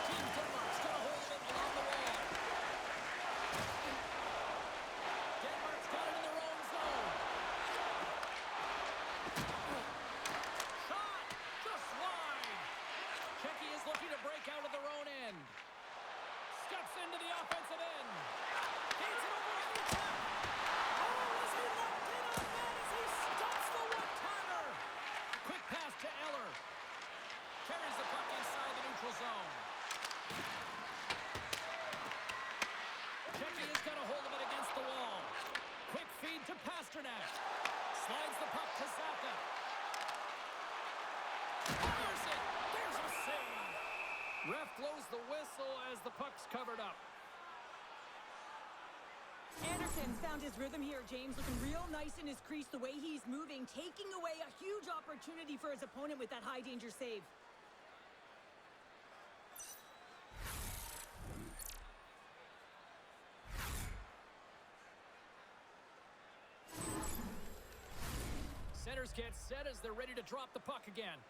Team Denmark's got a hold of it along the wall. Denmark's got it in their own zone. Shot! Just wide. Czechia is looking to break out of their own end. Steps into the offensive end. Gains it over on the attack. Oh, is he locked in on that as he stops the one-timer? Quick pass to Eller. Carries the puck inside the neutral zone. Czechia's got a hold of it against the wall. Quick feed to Pasternak. Slides the puck to Zappa. Fires it. There's a save. Ref blows the whistle as the puck's covered up. Anderson's found his rhythm here, James. Looking real nice in his crease, the way he's moving, taking away a huge opportunity for his opponent with that high-danger save. Centers get set as they're ready to drop the puck again.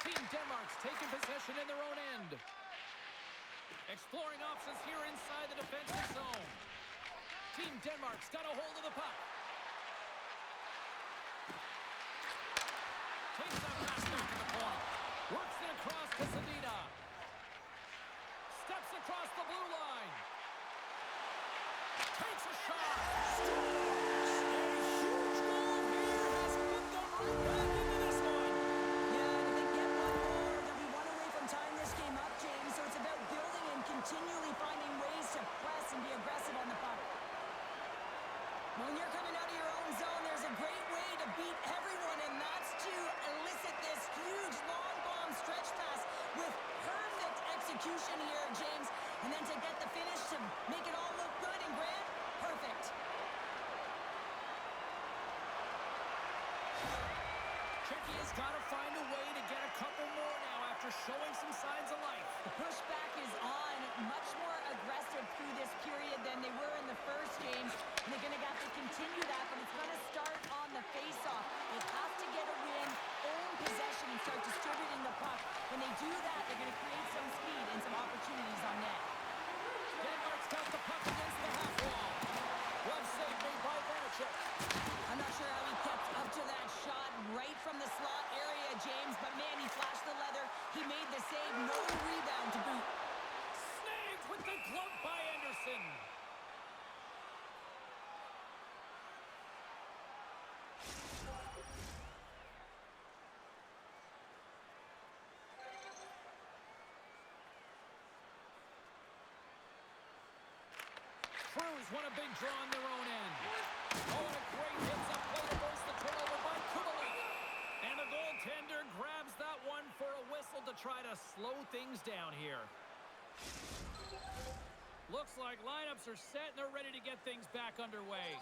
Team Denmark's taking possession in their own end. Exploring options here inside the defensive zone. Team Denmark's got a hold of the puck. Takes that pass back to the point. Works it across to Zadina. Steps across the blue line. Takes a shot. A huge goal here has put them right back into this one. Yeah, if they get one more, they'll be one away from tying this game up, James. So it's about building and continually finding ways to press and be aggressive on the puck. When you're coming out of your own zone, there's a great way to beat everyone, and that's to elicit this huge long bomb stretch pass with perfect execution here, James. And then to get the finish to make it all look good and grand, perfect. Czechia's got to find a way to get a couple more now after showing some signs of life. The pushback is on, much more aggressive through this period than they were in the first games. And they're going to have to continue that, but it's going to start on the face-off. They have to get a win, own possession, and start distributing the puck. When they do that, they're going to create some speed and some opportunities on net. Denmark's got the puck against the half wall. Glove save made by Vanacek. I'm not sure how he kept up to that shot right from the slot area, James, but man, he flashed the leather. He made the save, no rebound to boot. Snagged with the glove by Anderson. Crews want a big draw on their own end. Oh, and a great hits-up play to force the turnover by Kubalik. And the goaltender grabs that one for a whistle to try to slow things down here. Looks like lineups are set and they're ready to get things back underway.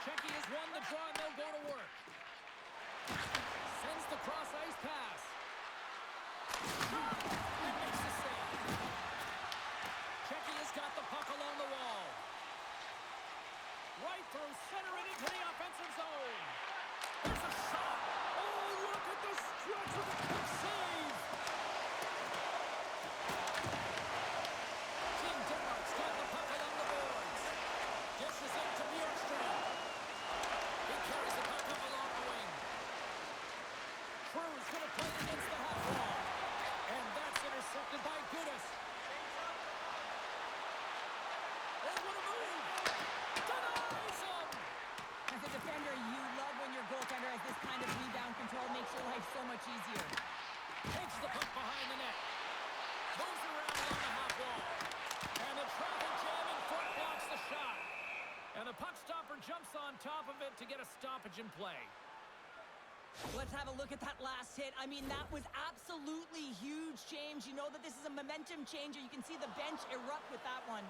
Czechia has won the draw and they'll go to work. Sends the cross-ice pass. And makes the save. Czechia's got the puck along the wall. Right through center and into the offensive zone. There's a shot. Oh, look at the stretch of the quick save. Team Denmark's got the puck along the boards. Dishes it to Bjorkstrand. He carries the puck up along the wing. Cruz going to play against the half wall. And that's intercepted by Gudis. Oh, what a move! Denies him! As a defender, you love when your goaltender has this kind of rebound control. Makes your life so much easier. Takes the puck behind the net. Moves around along the half wall. And the traffic jamming foot blocks the shot. And the puck stopper jumps on top of it to get a stoppage in play. Let's have a look at that last hit. I mean, that was absolutely huge, James. You know that this is a momentum changer. You can see the bench erupt with that one.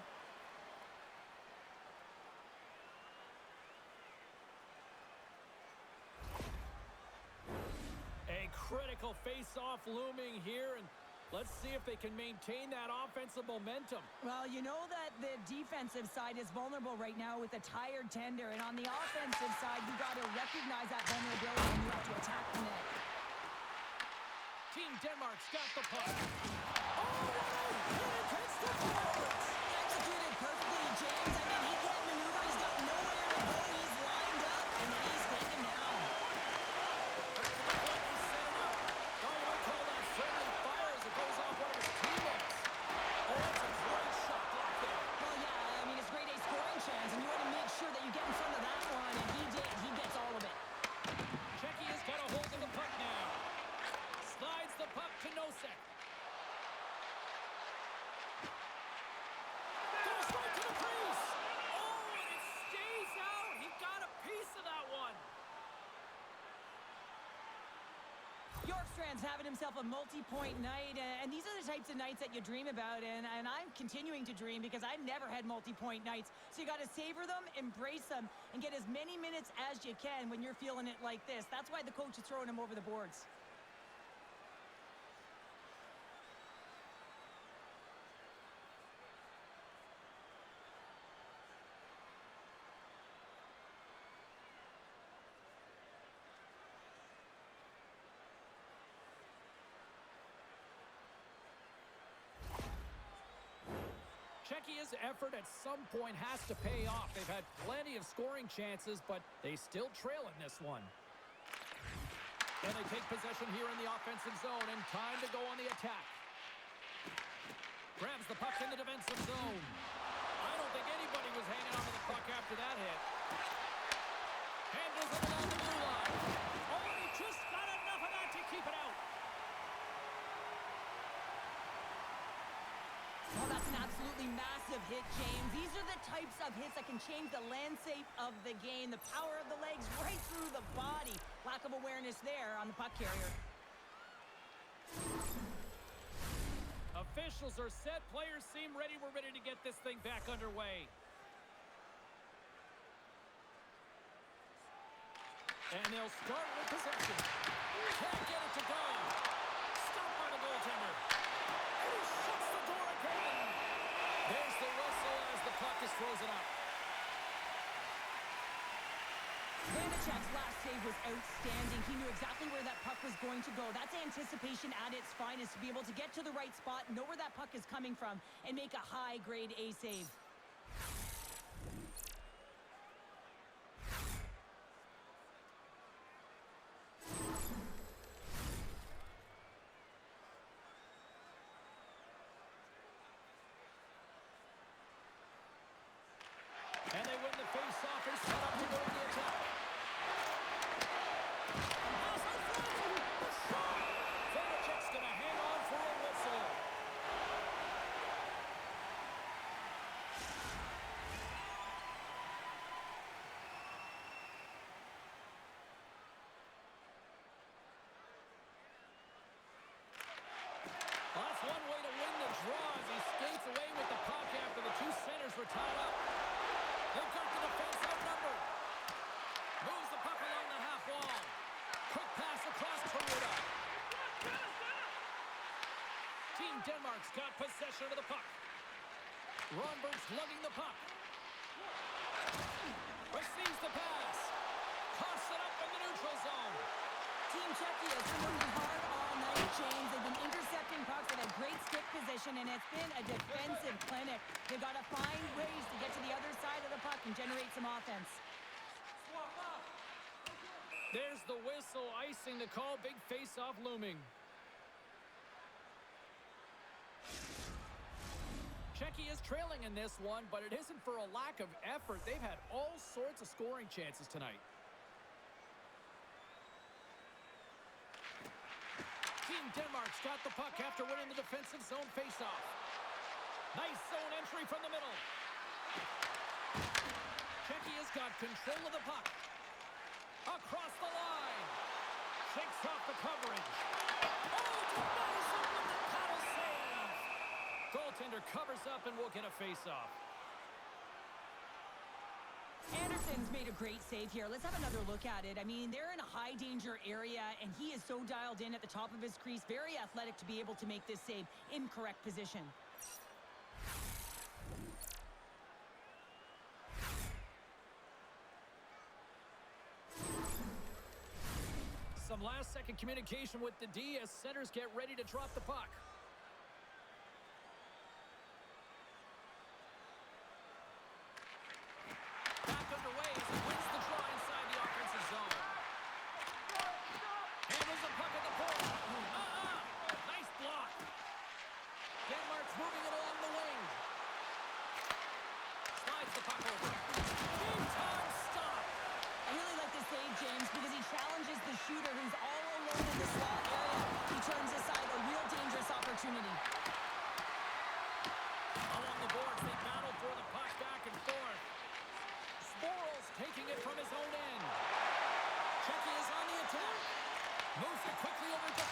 A critical face-off looming here, and let's see if they can maintain that offensive momentum. Well, you know that the defensive side is vulnerable right now with a tired tender, and on the offensive side, you got to recognize that vulnerability and you have to attack the net. Team Denmark's got the puck. Oh, what a hit against the boards! Executed perfectly, James. I mean, he can't maneuver. He's got nowhere to go. He's lined up, and then he's taken down. He's set it up. Oh, I call that friendly fire as it goes off one of his teammates. Oh, that's a great shot block there. Well, yeah, I mean, it's grade A scoring chance, and you want to make sure that you get in front of that one, and he did. He gets all of it. Czechia's got a hold of the puck now. Slides the puck to Nosek. Bjorkstrand's having himself a multi-point night, and these are the types of nights that you dream about, and I'm continuing to dream because I've never had multi-point nights. So you got to savor them, embrace them, and get as many minutes as you can when you're feeling it like this. That's why the coach is throwing him over the boards. Czechia's effort at some point has to pay off. They've had plenty of scoring chances, but they still trail in this one. And they take possession here in the offensive zone, and time to go on the attack. Grabs the puck in the defensive zone. I don't think anybody was hanging on to the puck after that hit. Handles it along the blue line. Oh, and he just got enough of that to keep it out. Well, that's an absolutely massive hit, James. These are the types of hits that can change the landscape of the game. The power of the legs right through the body. Lack of awareness there on the puck carrier. Officials are set. Players seem ready. We're ready to get this thing back underway. And they'll start with possession. Can't get it to go. Stopped by the goaltender. And he shuts the door again. There's the whistle as the puck is frozen up. Vanacek's last save was outstanding. He knew exactly where that puck was going to go. That's anticipation at its finest, to be able to get to the right spot, know where that puck is coming from, and make a high-grade A save. And they win the face-off and set up to go on the attack. Vanacek's going to hang on for a whistle. Well, that's one way to win the draw as he skates away with the puck after the two centers were tied up. They've got the defense outnumbered. Moves the puck along the half wall. Quick pass across to Ruda. Team Denmark's got possession of the puck. Ronberg's lugging the puck. Receives the pass. Tosses it up in the neutral zone. Team Czechia has been working hard all night, James. They've been intercepting pucks at a great stick position, and it's been a defensive clinic. They've got to find ways to get to the other side of the puck and generate some offense. There's the whistle, icing the call. Big face-off looming. Czechia is trailing in this one, but it isn't for a lack of effort. They've had all sorts of scoring chances tonight. Team Denmark's got the puck after winning the defensive zone face-off. Nice zone entry from the middle. Czechia's got control of the puck. Across the line. Shakes off the coverage. Oh, denies him with the paddle save. Goaltender covers up and will get a face-off. Anderson's made a great save here. Let's have another look at it. I mean, they're in a high-danger area, and he is so dialed in at the top of his crease. Very athletic to be able to make this save in correct position. Some last-second communication with the D as centers get ready to drop the puck. Back underway as he wins the draw inside the offensive zone. Handles the puck at the point. Nice block. Denmark's moving it along the wing. Slides the puck over. Big-time stop. I really like this save, James, because he challenges the shooter who's all alone in the slot area. He turns aside a real dangerous opportunity. Along the boards, they battle for the puck back and forth. Sporles taking it from his own end. Czechia is on the attack. Moves it quickly over to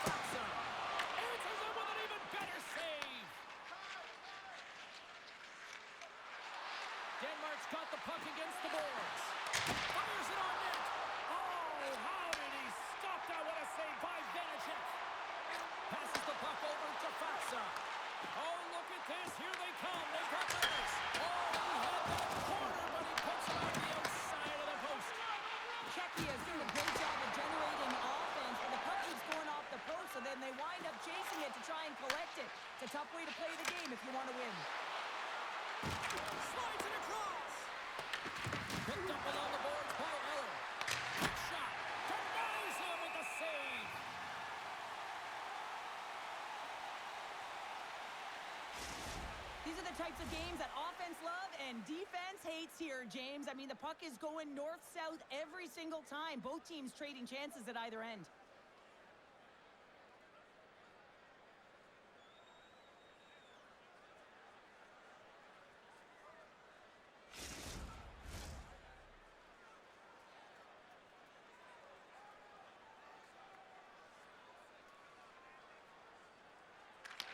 Here they come. They got numbers. Oh, he had that corner, but he puts it on the outside of the post. Czechia is doing a great job of generating offense, but the puck keeps going off the post, so then they wind up chasing it to try and collect it. It's a tough way to play the game if you want to win. Slides it across. Picked up along the boards by Eller. Quick shot. Denies him with the save. These are the types of games that offense love and defense hates here, James. I mean, the puck is going north-south every single time. Both teams trading chances at either end.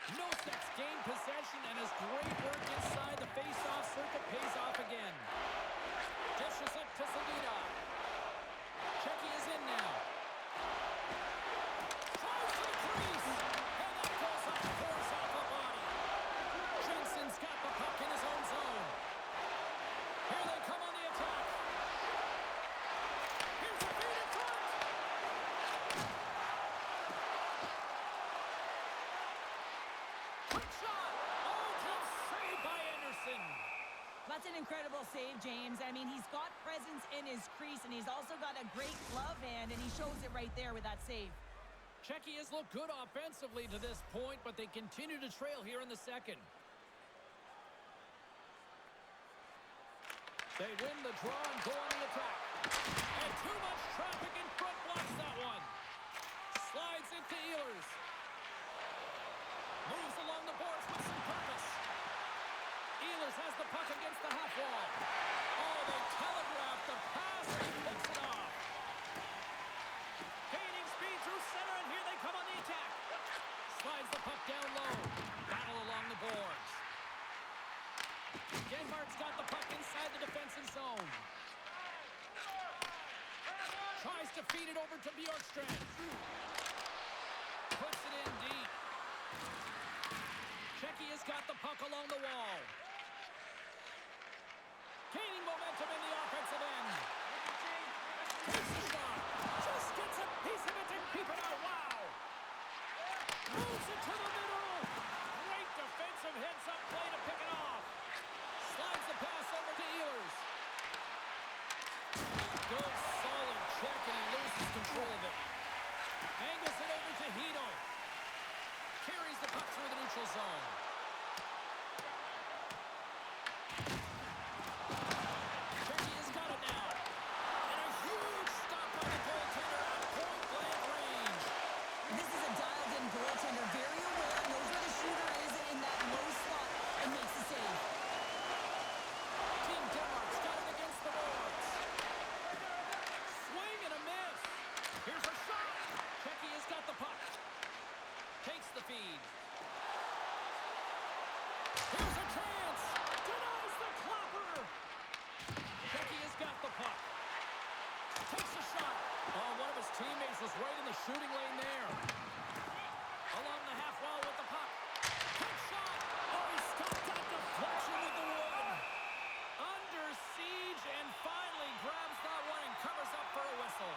Noseks gained possession, and his great work inside the face-off circuit pays off again. Dishes it to Zadina. Czechia is in now. Tries to the crease. And that goes off course off the body. Jensen's got the puck in his own zone. Here they come on the attack. Here's a feed in front. Quick shot. Oh, glove saved by Anderson. That's an incredible save, James. I mean, he's got presence in his crease, and he's also got a great glove hand, and he shows it right there with that save. Czechia has looked good offensively to this point, but they continue to trail here in the second. They win the draw and go on the attack. And too much traffic in front blocks that one. Slides into Ehlers. Moves along the boards with some purpose. Ehlers has the puck against the half wall. Oh, they telegraph the pass, and he picks it off. Gaining speed through center, and here they come on the attack. Slides the puck down low. Battle along the boards. Denmark's got the puck inside the defensive zone. Tries to feed it over to Bjorkstrand. Puts it in deep. Czechia's got the puck along the wall. Gaining momentum in the offensive end. Takes the shot. Just gets a piece of it to keep it out. Wow. Moves it to the middle. Great defensive heads-up play to pick it off. Slides the pass over to Ehlers. Good solid check, and he loses control of it. Angles it over to Hito. Carries the puck through the neutral zone. Czechia's got it now. And a huge stop by the goaltender at point-blank range. This is a dialed-in goaltender, very aware, knows where the shooter is in that low spot, and makes the save. Team Denmark's got it against the boards. Swing and a miss. Here's a shot. Czechia's got the puck. Takes the feed. Here's a chance. Denies the clapper. Czechia's got the puck. Takes a shot. Oh, one of his teammates was right in the shooting lane there. Along the half wall with the puck. Quick shot. Oh, he stopped that deflection with the wood. Under siege, and finally grabs that one and covers up for a whistle.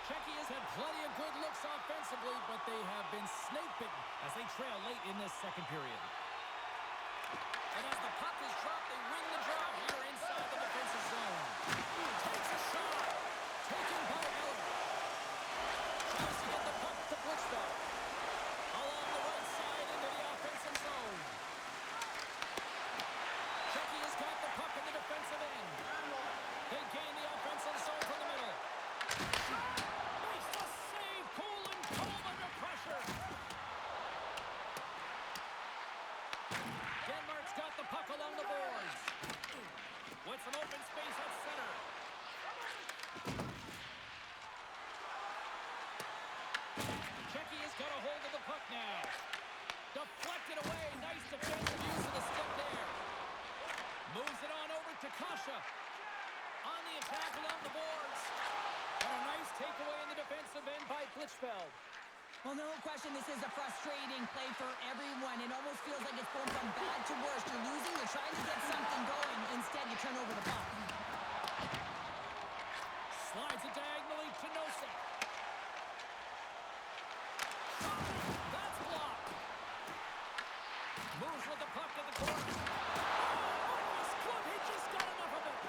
Czechia's had plenty of good looks offensively, but they have been snake-bitten as they trail late in this second period. And as the puck is dropped, they win the draw here inside the defensive zone. Takes a shot. Taken by Eller. Tries to get the puck to Blitzbelt. Along the right side into the offensive zone. Czechia's got the puck in the defensive end. They gain the offensive zone from the middle. Makes the save. Cool and calm under pressure. Denmark's got the puck along the boards. With some open space at center. Czechia's got a hold of the puck now. Deflected away. Nice defensive use of the stick there. Moves it on over to Kasha. On the attack along the boards. And a nice takeaway in the defensive end by Blitzfeld. Well, no question, this is a frustrating play for everyone. It almost feels like it's going from bad to worse. You're losing, you're trying to get something going. Instead, you turn over the puck. Slides it diagonally to Nosek. That's blocked. Moves with the puck to the corner. Oh, his glove, he just got enough of it.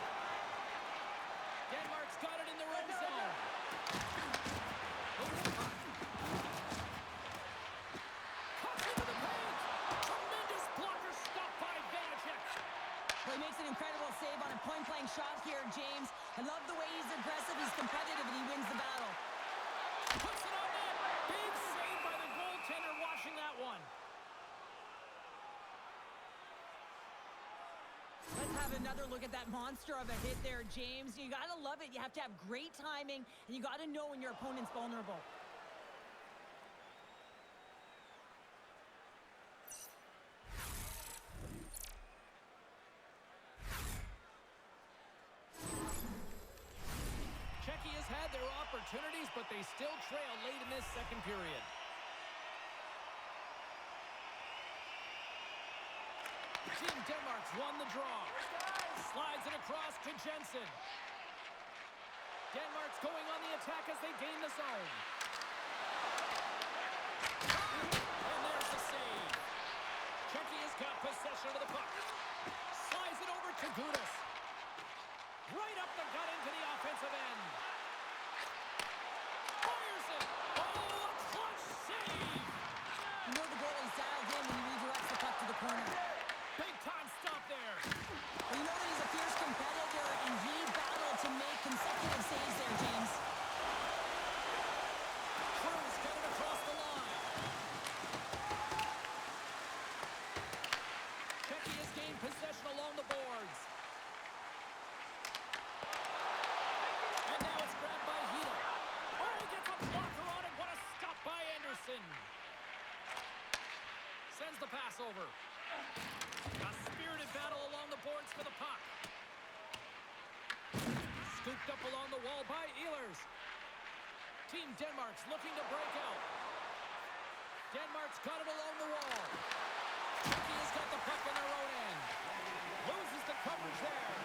Denmark's got it in their own zone. Moves the puck. Cuts into the paint. Tremendous blocker stop by Vanacek. Well, he makes an incredible save on a point-blank shot here, James. I love the way he's aggressive, he's competitive, and he wins the battle. Puts it on net. Big save by the goaltender watching that one. Let's have another look at that monster of a hit there, James. You got to love it. You have to have great timing, and you got to know when your opponent's vulnerable. Czechia has had their opportunities, but they still trail late in this second period. Team Denmark's won the draw. Slides it across to Jensen. Denmark's going on the attack as they gain the zone. And there's the save. Czechia's got possession of the puck. Slides it over to Gudas. Right up the gut into the offensive end. Fires it. Oh, a clutch save. You know the goalie's dialed in when he redirects the puck to the corner. Big time stop there. Well, you know that he's a fierce competitor, and he battled to make consecutive saves there, James. Cruz got it across the line. Czechia's gained possession along the boards. And now it's grabbed by Hila. Oh, he gets a blocker on it. What a stop by Anderson. Sends the pass over. A spirited battle along the boards for the puck. Scooped up along the wall by Ehlers. Team Denmark's looking to break out. Denmark's got it along the wall. Czechia's got the puck on their own end. Loses the coverage there.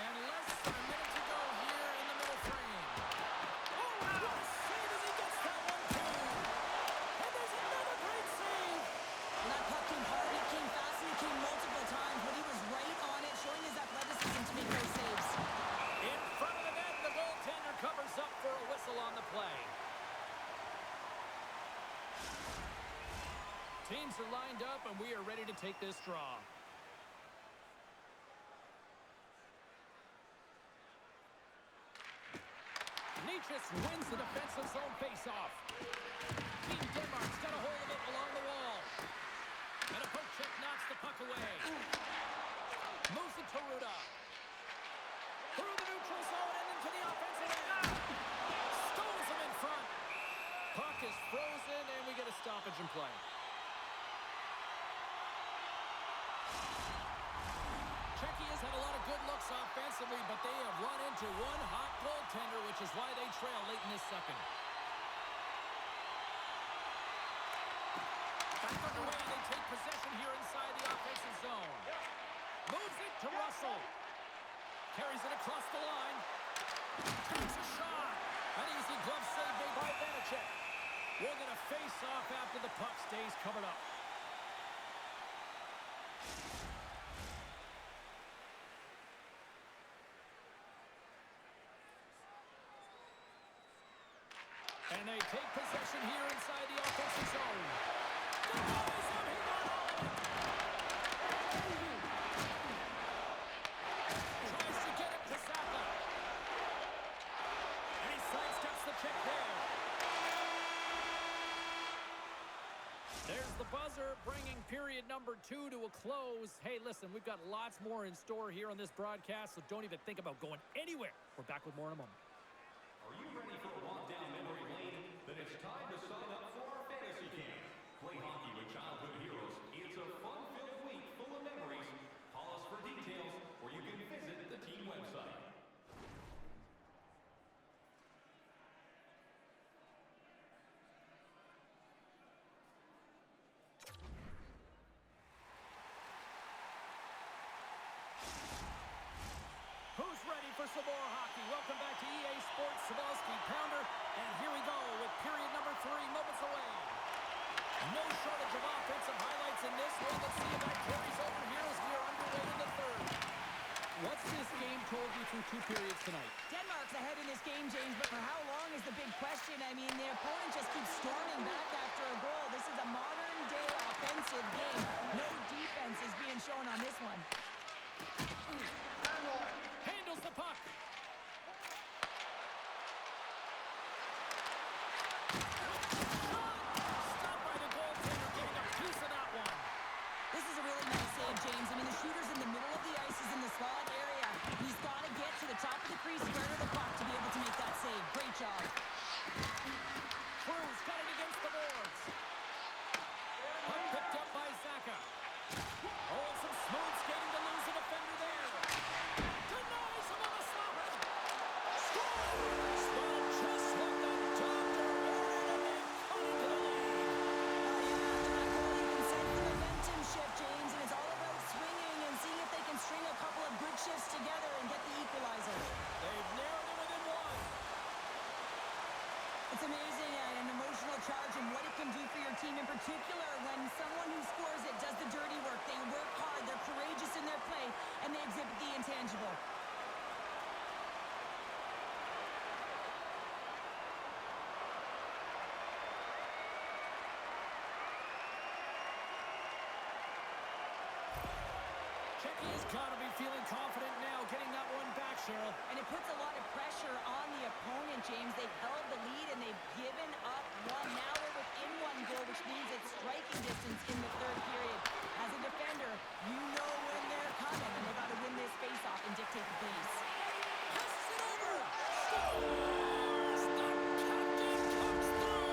And less than a minute to go here in the middle frame. Oh, what a save as he gets that one too. And there's another great save. And that puck came hard, it came fast, and it came multiple times, but he was right on it, showing his athleticism to make those saves. In front of the net, the goaltender covers up for a whistle on the play. Teams are lined up, and we are ready to take this draw. Nietzsche wins the defensive zone faceoff. Team Denmark's got a hold of it along the wall. And a poke check knocks the puck away. Moves it to Ruda. Through the neutral zone and into the offensive end. Stones him in front. Puck is frozen, and we get a stoppage in play. Czechia's had a lot of good looks offensively, but they have run into one hot goaltender, which is why they trail late in this second. Back underway, they take possession here inside the offensive zone. Moves it to Russell. Carries it across the line. Takes a shot. An easy glove save made by Vanacek. We're going to face off after the puck stays covered up. And they take possession here inside the offensive zone. The ball is up, he got all of it. Tries to get it to Zappa. And he sidesteps the check there. There's the buzzer, bringing period number 2 to a close. Hey, listen, we've got lots more in store here on this broadcast, so don't even think about going anywhere. We're back with more in a moment. Are you ready for a walk down memory lane? Then it's time to sign up for our fantasy camp. Play hockey with childhood heroes. It's a fun-filled week full of memories. Call us for details, or you can visit the team website. for some more hockey. Welcome back to EA Sports Savalsky Pounder. And here we go with period number 3, moments away. No shortage of offensive highlights in this one. Let's see if that carries over here as we are underway in the third. What's this game told you through 2 periods tonight? Denmark's ahead in this game, James, but for how long is the big question? I mean, the opponent just keeps storming back after a goal. This is a modern-day offensive game. No defense is being shown on this one. Handles the puck. Stopped by the goaltender, getting a piece of that one. This is a really nice save, James. I mean, the shooter's in the middle of the ice. He's in the slot area. He's got to get to the top of the crease, square to the puck to be able to make that save. Great job. Cruz got it against the boards. Puck picked up by Zaka. Oh, some smooth skating to lose a defender there. Denies him on the slapper. Score! Spot just slipped on top to Warren, and they cut into the lead. That goal even sent the momentum shift, James, and it's all about swinging and seeing if they can string a couple of good shifts together and get the equalizer. They've narrowed it within one. It's amazing an emotional charge and what it can do for your team, in particular when someone who scores it does the dirty work. They work hard, they're courageous in their play, and they exhibit the intangible. Czechia's got to be feeling confident now, getting that one back, Cheryl. And it puts a lot of pressure on the opponent, James. They've held the lead and they've given up one. Now they're within 1 goal, which means it's striking distance in the third period. As a defender, you know when they're coming, and they got to win this face-off and dictate the pace. Passes it over. Scores! The captain comes through.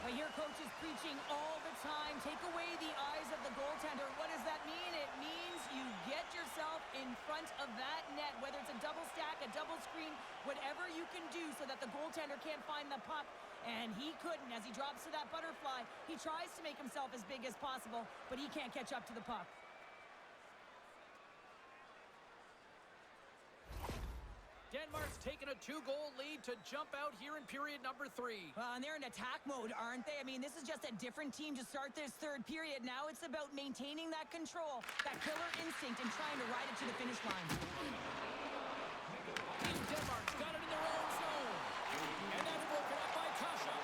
I hear coaches preaching all the time, take away the eyes of the goaltender. What does that mean? It means you get yourself in front of that net, whether it's a double stack, a double screen, whatever you can do so that the goaltender can't find the puck. And he couldn't. As he drops to that butterfly, he tries to make himself as big as possible, but he can't catch up to the puck. Denmark's taken a 2-goal lead to jump out here in period number 3. Well, and they're in attack mode, aren't they? I mean, this is just a different team to start this third period. Now it's about maintaining that control, that killer instinct, and trying to ride it to the finish line. Team Denmark's got it in their own zone. And that's broken up by Kasha.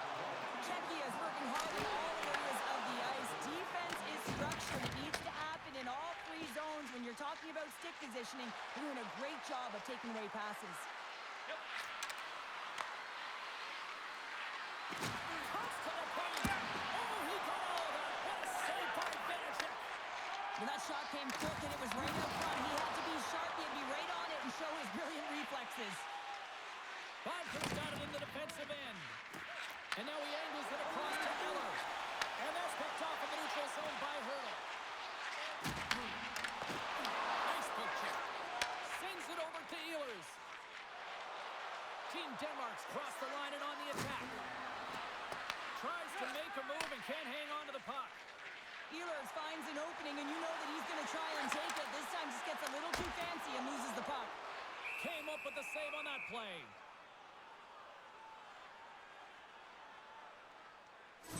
Czechia is working hard in all areas of the ice. Defense is structured. It needs to happen in all 3 zones. When you're talking about stick positioning, you're doing a great job of taking away passes. Cuts to the point. Oh, he got all of that. What a save by Vanacek. When that shot came quick and it was right up front, he had to be sharp. He had to be right on it and show his brilliant reflexes. Bonker's got it in the defensive end. And now he angles it across to Eller. And that's picked off in the neutral zone by Hurley. Nice poke check. Sends it over to Ehlers. Team Denmark's crossed the line and on the attack. Tries to make a move and can't hang on to the puck. Ehlers finds an opening, and you know that he's going to try and take it. This time just gets a little too fancy and loses the puck. Came up with the save on that play.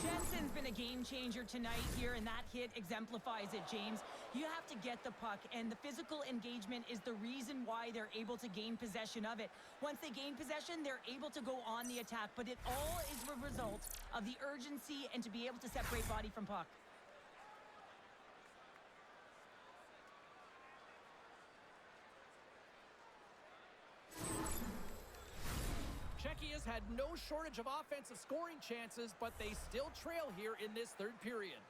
Jensen's been a game changer tonight here, and that hit exemplifies it, James. You have to get the puck, and the physical engagement is the reason why they're able to gain possession of it. Once they gain possession, they're able to go on the attack, but it all is a result of the urgency and to be able to separate body from puck. Czechia's had no shortage of offensive scoring chances, but they still trail here in this third period.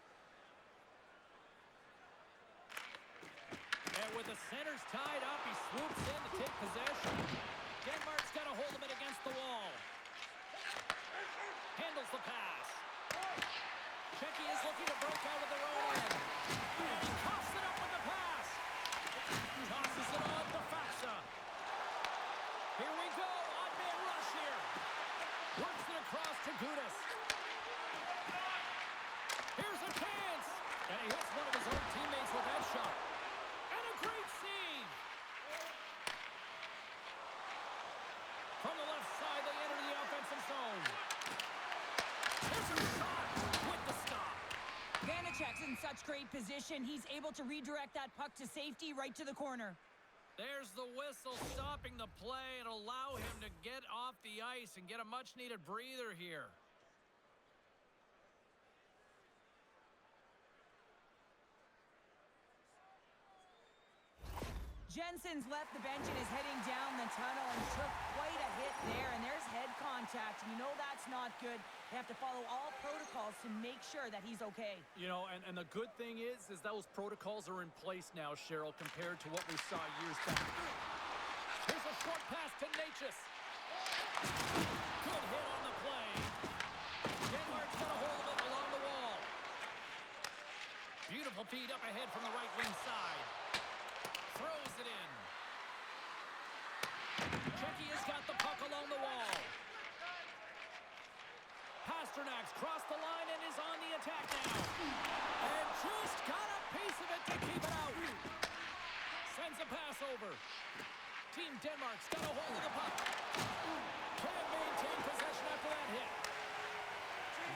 And with the centers tied up, he swoops in to take possession. Denmark's got a hold of it against the wall. Handles the pass. Czechia is looking to break out of their own end. And he coughs it up with the pass. Tosses it on to Faksa. Here we go. Odd-man rush here. Works it across to Gudas. Here's a chance. And he hits one of his own teammates with that shot. in such great position. He's able to redirect that puck to safety right to the corner. There's the whistle stopping the play and allow him to get off the ice and get a much-needed breather here. Jensen's left the bench and is heading down the tunnel and took quite a hit there, and there's head contact. You know that's not good. They have to follow all protocols to make sure that he's okay. You know, and the good thing is those protocols are in place now, Cheryl, compared to what we saw years back. Here's a short pass to Natchez. Good hit on the play. Denmark's got a hold of it along the wall. Beautiful feed up ahead from the right wing side. Throws it in. Czechia's got the puck along the wall. Pasternak's crossed the line and is on the attack now. And just got a piece of it to keep it out. Sends a pass over. Team Denmark's got a hold of the puck. Can't maintain possession after that hit.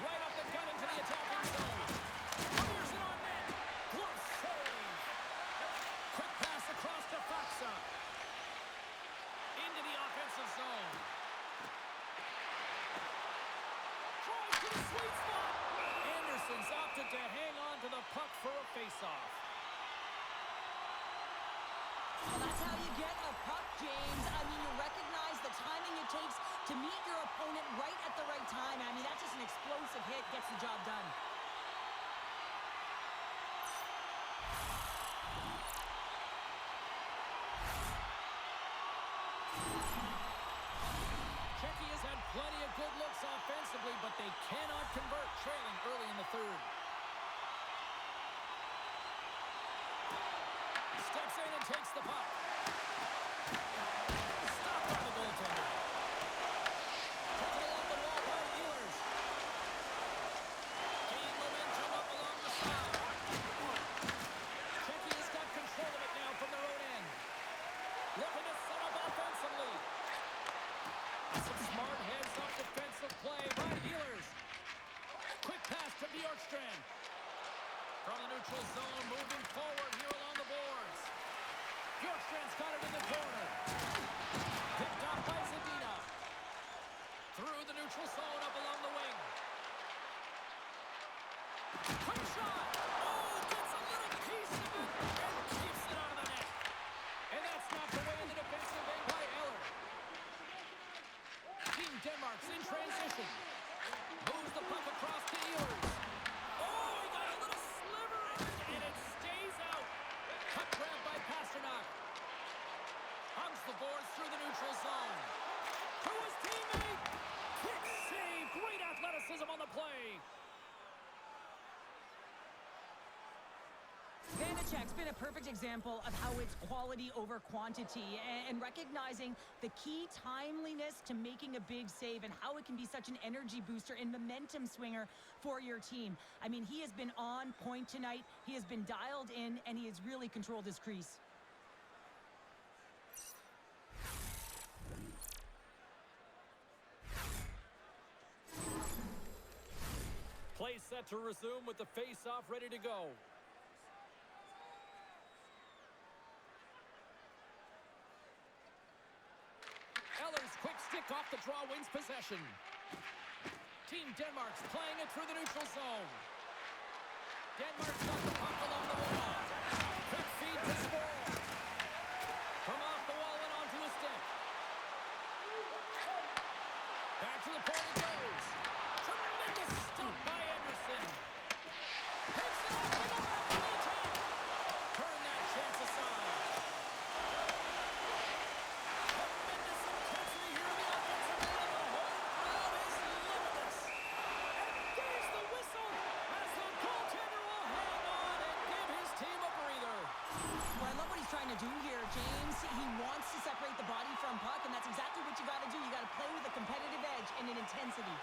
Right up the gut into the attacking zone. Clears it on net. Glove save. Quick pass across to Faksa. Into the offensive zone. Tries to the sweet spot. Anderson's opted to hang on to the puck for a faceoff. Well, that's how you get a puck, James. I mean, you recognize the timing it takes to meet your opponent right at the right time. I mean, that's just an explosive hit, gets the job done. Czechia's had plenty of good looks offensively, but they cannot convert, trailing early in the third. Steps in and takes the puck. Stopped by the goaltender. Taken along the wall by Ehlers. Gain momentum up along the side. Czechia's got control of it now from their own end. Looking to set up offensively. Some smart heads-up defensive play by Ehlers. Quick pass to Bjorkstrand. From the neutral zone, moving forward here along the boards. Bjorkstrand's got it in the corner. Picked off by Zadina. Through the neutral zone, up along the wing. Quick shot! Oh, gets a little piece of it and keeps it out of the net. And that's knocked away in the defensive end by Eller. Team Denmark's in transition. Moves the puck across to Ehlers. Oh, he got a little sliver in it, and it stays out. Puck grab by Pasternak. Hugs the boards through the neutral zone. To his teammate. Kick save. Great athleticism on the play. Vanacek's been a perfect example of how it's quality over quantity and recognizing the key timeliness to making a big save and how it can be such an energy booster and momentum swinger for your team. I mean, he has been on point tonight. He has been dialed in, and he has really controlled his crease. Play set to resume with the face-off ready to go. Eller's quick stick off the draw wins possession. Team Denmark's playing it through the neutral zone. Denmark's got the puck along the wall. Quick feed to Spohr. From off the wall and onto a stick. Back to the point it goes. Tremendous stop by Anderson. Picks it up and over to the attack. Turn that chance aside. Tremendous intensity here in the offensive end, and the home crowd is limitless. And there's the whistle as the goaltender will hang on and give his team a breather. Well, I love what he's trying to do here, James. He wants to separate the body from puck, and that's exactly what you got to do. You got to play with a competitive edge and an intensity.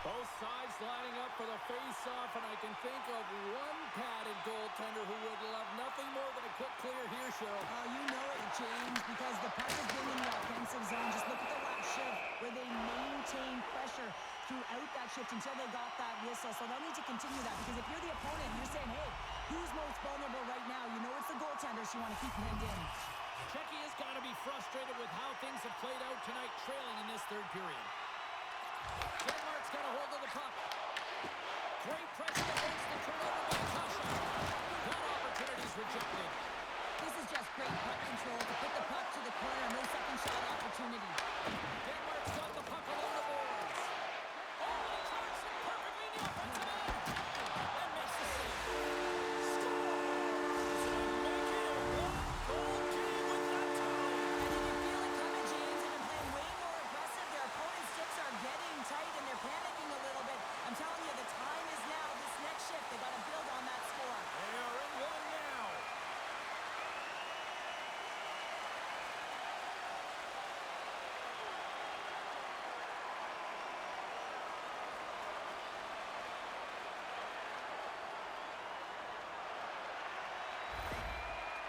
Both sides lining up for for the face-off, and I can think of one padded goaltender who would love nothing more than a quick clear here, Cheryl. You know it, James, because the puck has been in the offensive zone. Just look at the last shift where they maintained pressure throughout that shift until they got that whistle. So they'll need to continue that, because if you're the opponent, you're saying, hey, who's most vulnerable right now? You know it's the goaltenders you want to keep pinned in. Czechia's got to be frustrated with how things have played out tonight, trailing in this third period. Denmark's got a hold of the puck. Great pressure against the turnover by Kasha. That opportunity's rejected. This is just great puck control to put the puck to the corner. No second shot opportunity. Denmark's got the puck along the boards. Oh, he turns it perfectly in the offensive end. And makes the save. Scores! And make it a one-goal game with that tie. And you can feel it coming, James. They've been playing way more aggressive. Their opponent's sticks are getting tight, and they're panicking a little bit. I'm telling you, the time is now. This next shift, they got to build on that score. They are in one now.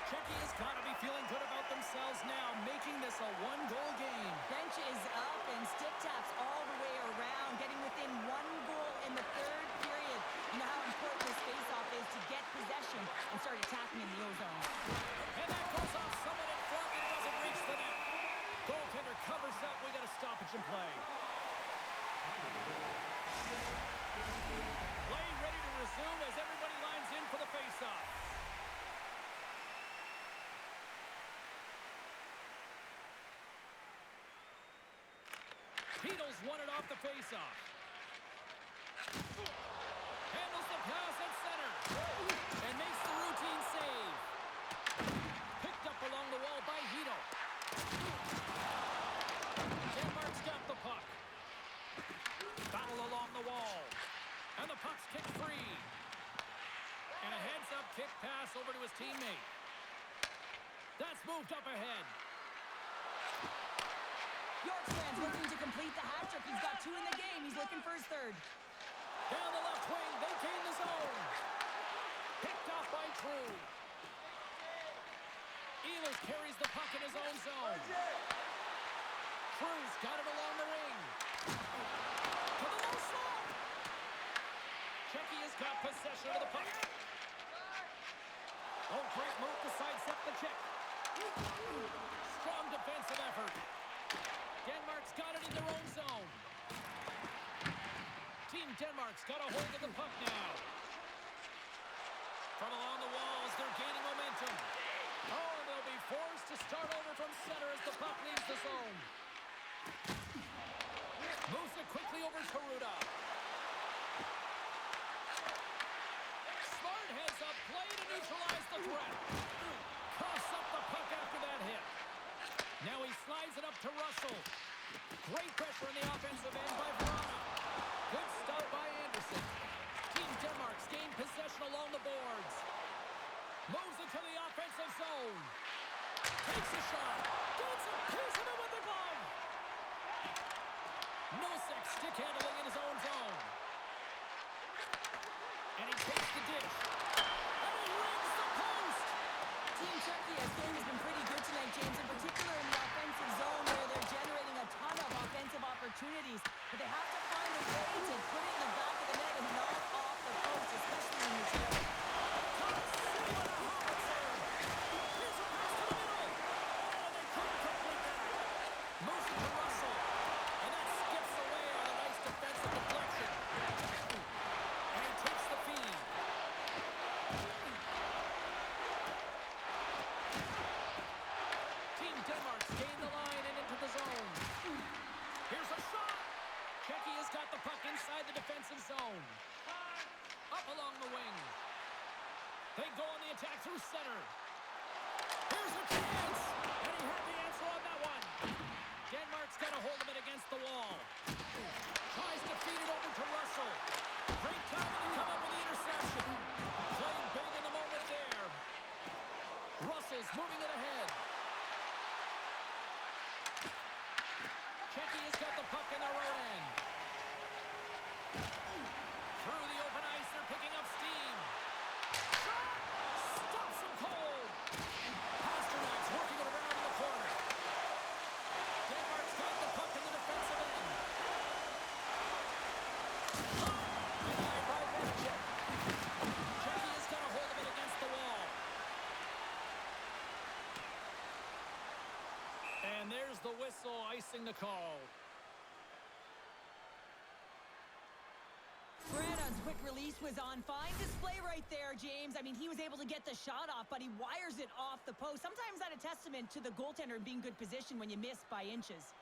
Czechia's got to be feeling good about themselves now, making this a one-goal game. Bench is up and stick taps all the way around, getting within one goal in the third period. You know how important this faceoff is to get possession and start attacking in the O-zone. And that goes off someone in front and doesn't reach the net. Goaltender covers up. We got a stoppage in play. Play ready to resume as everybody lines in for the faceoff. Beatles won it off the faceoff. Handles the pass at center. And makes the routine save. Picked up along the wall by Hito. Denmark's got the puck. Battle along the wall. And the puck's kicked free. And a heads-up kick pass over to his teammate. That's moved up ahead. Bjorkstrand's looking to complete the hat trick. He's got 2 in the game. He's looking for his third. Down the left wing, they gain the zone. Picked off by True. Ehlers carries the puck in his own zone. True's got it along the wing. To the low slot. Czechia's got possession of the puck. Oh, great move to sidestep the check. Strong defensive effort. Denmark's got it in their own zone. Team Denmark's got a hold of the puck now. From along the walls, they're gaining momentum. Oh, they'll be forced to start over from center as the puck leaves the zone. Moves it quickly over to Ruda. Smart heads up play to neutralize the threat. Coughs up the puck after that hit. Now he slides it up to Russell. Great pressure in the offensive end by Verona. Good stop by Anderson. Team Denmark's gained possession along the boards. Moves into the offensive zone. Takes a shot. Gets a piece of it with the glove. Nosek stick handling in his own zone. And he takes the dish. And he rings the post. Team Czechia's game has been pretty good tonight, James, in particular in the offensive zone where they're generating a ton of offensive opportunities. But they have to find a way to put it in the back of the net and knock off the post, especially in the tail. Moves it to Russell. And that skips away on a nice defensive deflection. And he takes the feed. Team Denmark's gained the line and into the zone. Here's a shot. Czechia's got the puck inside the defensive zone. Up along the wing. They go on the attack through center. Here's a chance. And he had the answer on that one. Denmark's got a hold of it against the wall. Tries to feed it over to Russell. Great timing to come up with the interception. Playing big in the moment there. Russell's moving it ahead. Czechia's got the puck in their own end. Through the Denied by Vanacek. Czechia's got a hold of it against the wall. And there's the whistle, icing the call. Brannon's quick release was on. Fine display right there, James. I mean, he was able to get the shot off, but he wires it off the post. Sometimes that's a testament to the goaltender being good position when you miss by inches.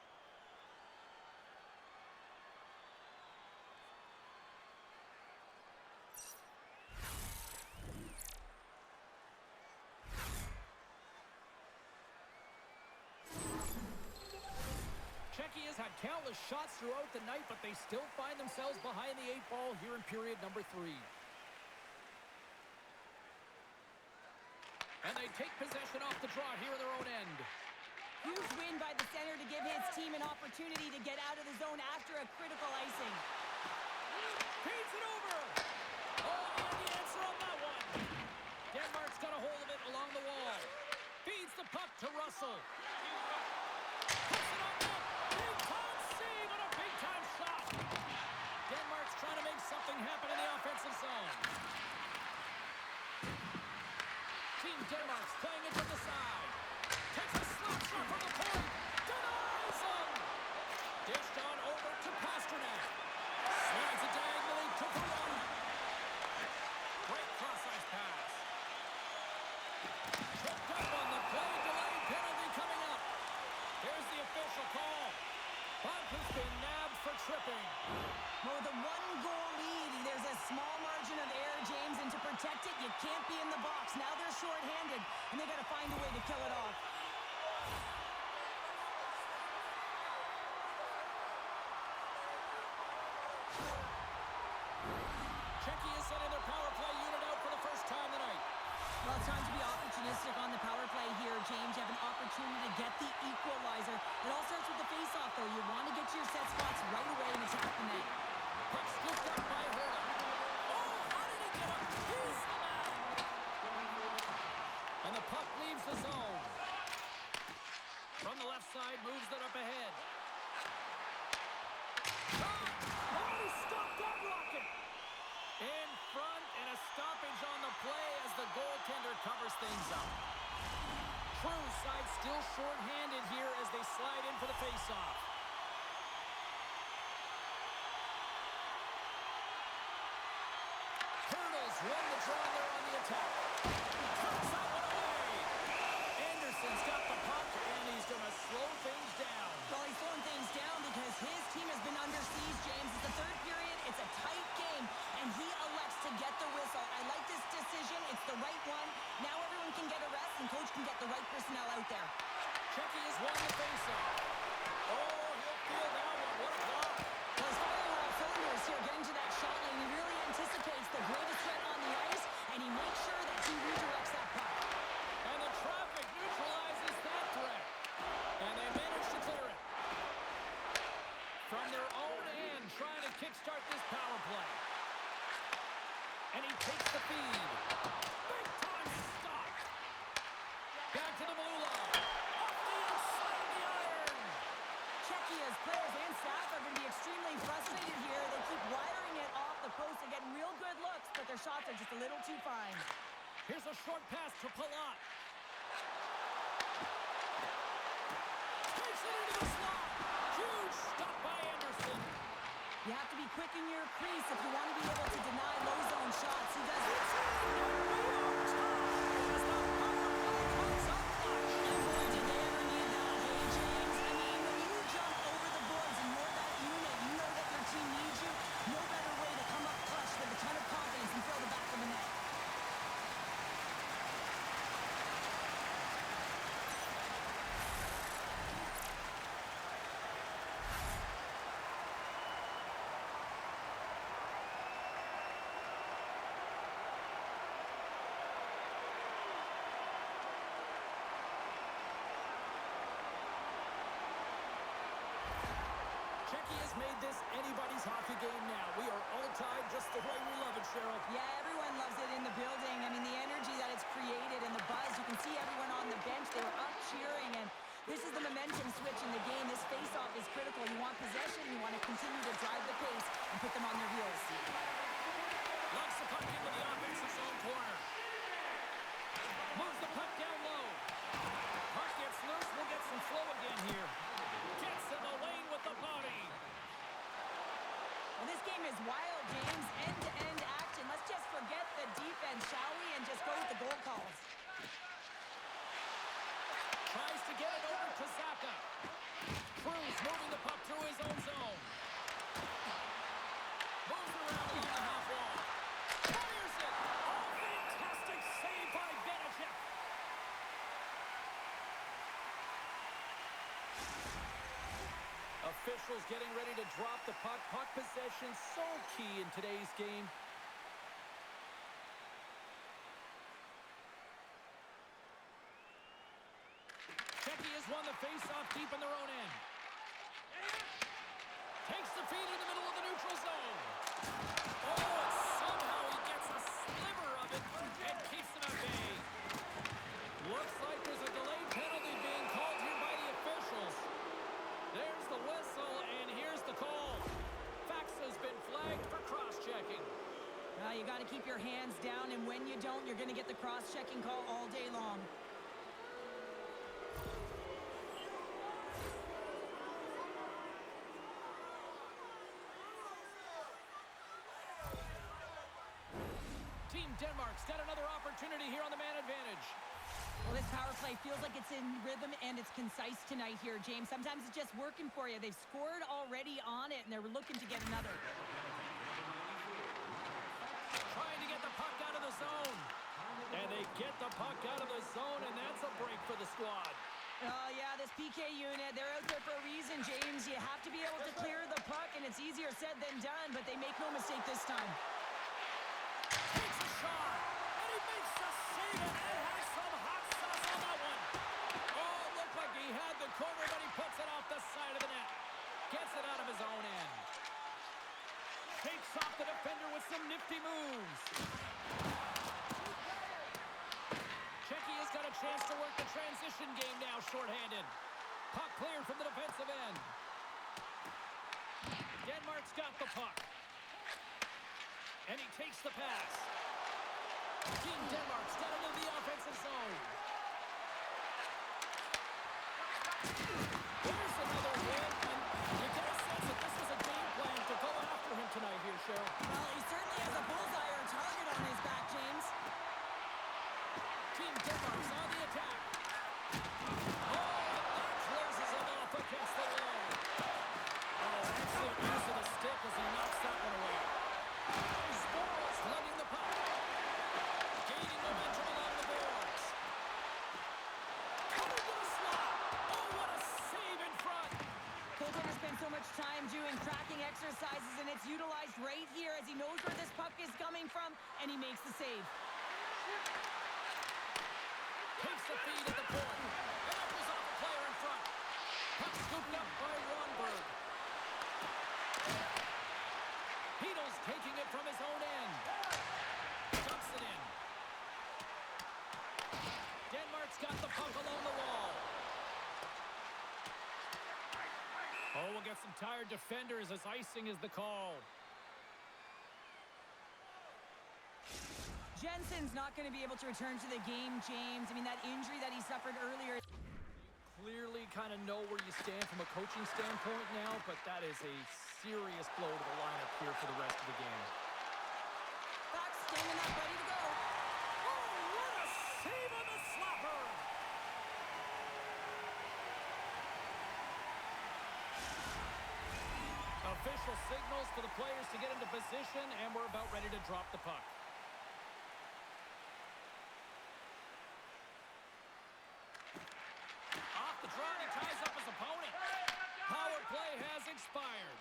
Czechia's had countless shots throughout the night, but they still find themselves behind the 8-ball here in period number 3. And they take possession off the draw here in their own end. Huge win by the center to give his team an opportunity to get out of the zone after a critical icing. Feeds it over. Oh, and the answer on that one. Denmark's got a hold of it along the wall. Feeds the puck to Russell. Puts it on net. Big-time save and a big-time shot. Denmark's trying to make something happen in the offensive zone. Team Denmark's playing it to the side. Takes a slap shot from the point. Denies him. Dished on over to Pasternak. Slides it diagonally to Verona. Great cross-ice pass. Tripped up on the play. Delayed penalty coming up. Here's the official call. Buck has been nabbed for tripping. Well, with a one-goal lead, there's a small margin of error, James, and to protect it, you can't be in the box. Now they're short-handed, and they got to find a way to kill it off. Czechia is sending their power play unit out for the first time tonight. Well, it's time to be opportunistic on the power play here, James. You have an opportunity to get the equalizer. It all starts with the face-off, though. You want to get to your set spots right away and attack the net. Puck scooped up by Herta. Oh, how did he get up? He's the man. And the puck leaves the zone. From the left side, moves it up ahead. Oh, he stopped that rocket. In front, and a stoppage on the play as the goaltender covers things up. Crew side still short-handed here as they slide in for the face-off. Hurdles won the draw there on the attack. Cuts that one away. Anderson's got the puck, and he's going to slow things down. Well, he's slowing things down because his team has been under siege, James. It's the third period. It's a tight game, and he elects to get the whistle. I like this decision. It's the right one. Now everyone can get a rest, and coach can get the right personnel out there. Czechia's won the face-off. Oh, he'll feel that one. What a block. Well, he's firing on all cylinders here, getting to that shot lane. He really anticipates the greatest threat on the ice, and he makes sure that he redirects that puck. And the traffic neutralizes that threat. And they manage to clear it. From their own end, trying to kickstart this power play. And he takes the feed. Big time stop. Back to the blue line. Off the inside of the iron. Czechia's players and staff are going to be extremely frustrated here. They keep wiring it off the post and getting real good looks, but their shots are just a little too fine. Here's a short pass to Palat. Takes it into the slot. Huge stop by Anderson. You have to be quick in your crease if you want to be able to deny low zone shots. He does it. And boy, did they ever need that, hey, James? I mean, when you jump over the boards and you're that unit, you know that your team needs you. No better way to come up clutch with a ton of confidence and fill the back of the net. Czechia's made this anybody's hockey game now. We are all tied just the way we love it, Cheryl. Yeah, everyone loves it in the building. I mean, the energy that it's created and the buzz. You can see everyone on the bench. They were up cheering, and This is the momentum switch in the game. This face-off is critical. You want possession. You want to continue to drive the pace and put them on their heels. Locks the puck into the offensive zone corner. Moves the puck down low. Puck gets loose. We'll get some flow again here. Gets in the lane with the body. Well, this game is wild, James. End-to-end action. Let's just forget the defense, shall we, and just go with the goal calls. Tries to get it over to Saka. Cruz moving the puck through his own zone. Moves around along the half wall. Fires it. Oh, fantastic save by Benachek. Officials getting ready to drop the puck. Puck possession so key in today's game. Czechia has won the face-off deep in their own end. Takes the feed in the middle of the neutral zone. Oh, and somehow he gets a sliver of it and keeps them at bay. Looks like there's a delayed penalty being called here by the officials. There's the whistle, and here's the call. Fax has been flagged for cross-checking. You got to keep your hands down, and when you don't, you're going to get the cross-checking call all day long. Team Denmark's got another opportunity here on the man advantage. Well, this power play feels like it's in rhythm and it's concise tonight here, James. Sometimes it's just working for you. They've scored already on it, and they're looking to get another. Trying to get the puck out of the zone. And they get the puck out of the zone, and that's a break for the squad. Oh, yeah, this PK unit, they're out there for a reason, James. You have to be able to clear the puck, and it's easier said than done, but they make no mistake this time. Takes a shot, and he makes a save, and has some hot sauce on that one. Oh, it looked like he had the corner, but he puts it off the side of the net. Gets it out of his own end. Takes off the defender with some nifty moves. Czechia's got a chance to work the transition game now, shorthanded. Puck cleared from the defensive end. Denmark's got the puck. And he takes the pass. Team Denmark's got into the offensive zone. Here's another hit, and you get a sense that this was a game plan to go after him tonight here, Cheryl. Well, he certainly has a bullseye or a target on his back, James. Team Denmark's on the attack. Oh, and that closes him off against the wall. Oh, excellent use of the stick as he knocks that one away. Sporals lugging the puck. Gaining momentum along the boards. Coming to the slot. Oh, what a save in front. Goaltender spends so much time doing tracking exercises, and it's utilized right here as he knows where this puck is coming from, and he makes the save. Takes the feed at the point. And up is off the player in front. Puck scooped up by Ronberg. Heedle's taking it from his own end. Dumps it in. Denmark's got the puck along the wall. Oh, we'll get some tired defenders as icing is the call. Jensen's not going to be able to return to the game, James. I mean, that injury that he suffered earlier. Clearly kind of know where you stand from a coaching standpoint now, but that is a serious blow to the lineup here for the rest of the game. Fox standing up, ready to go. Oh, what a save on the slapper! Official signals for the players to get into position, and we're about ready to drop the puck. Off the draw, he ties up his opponent. Power play has expired.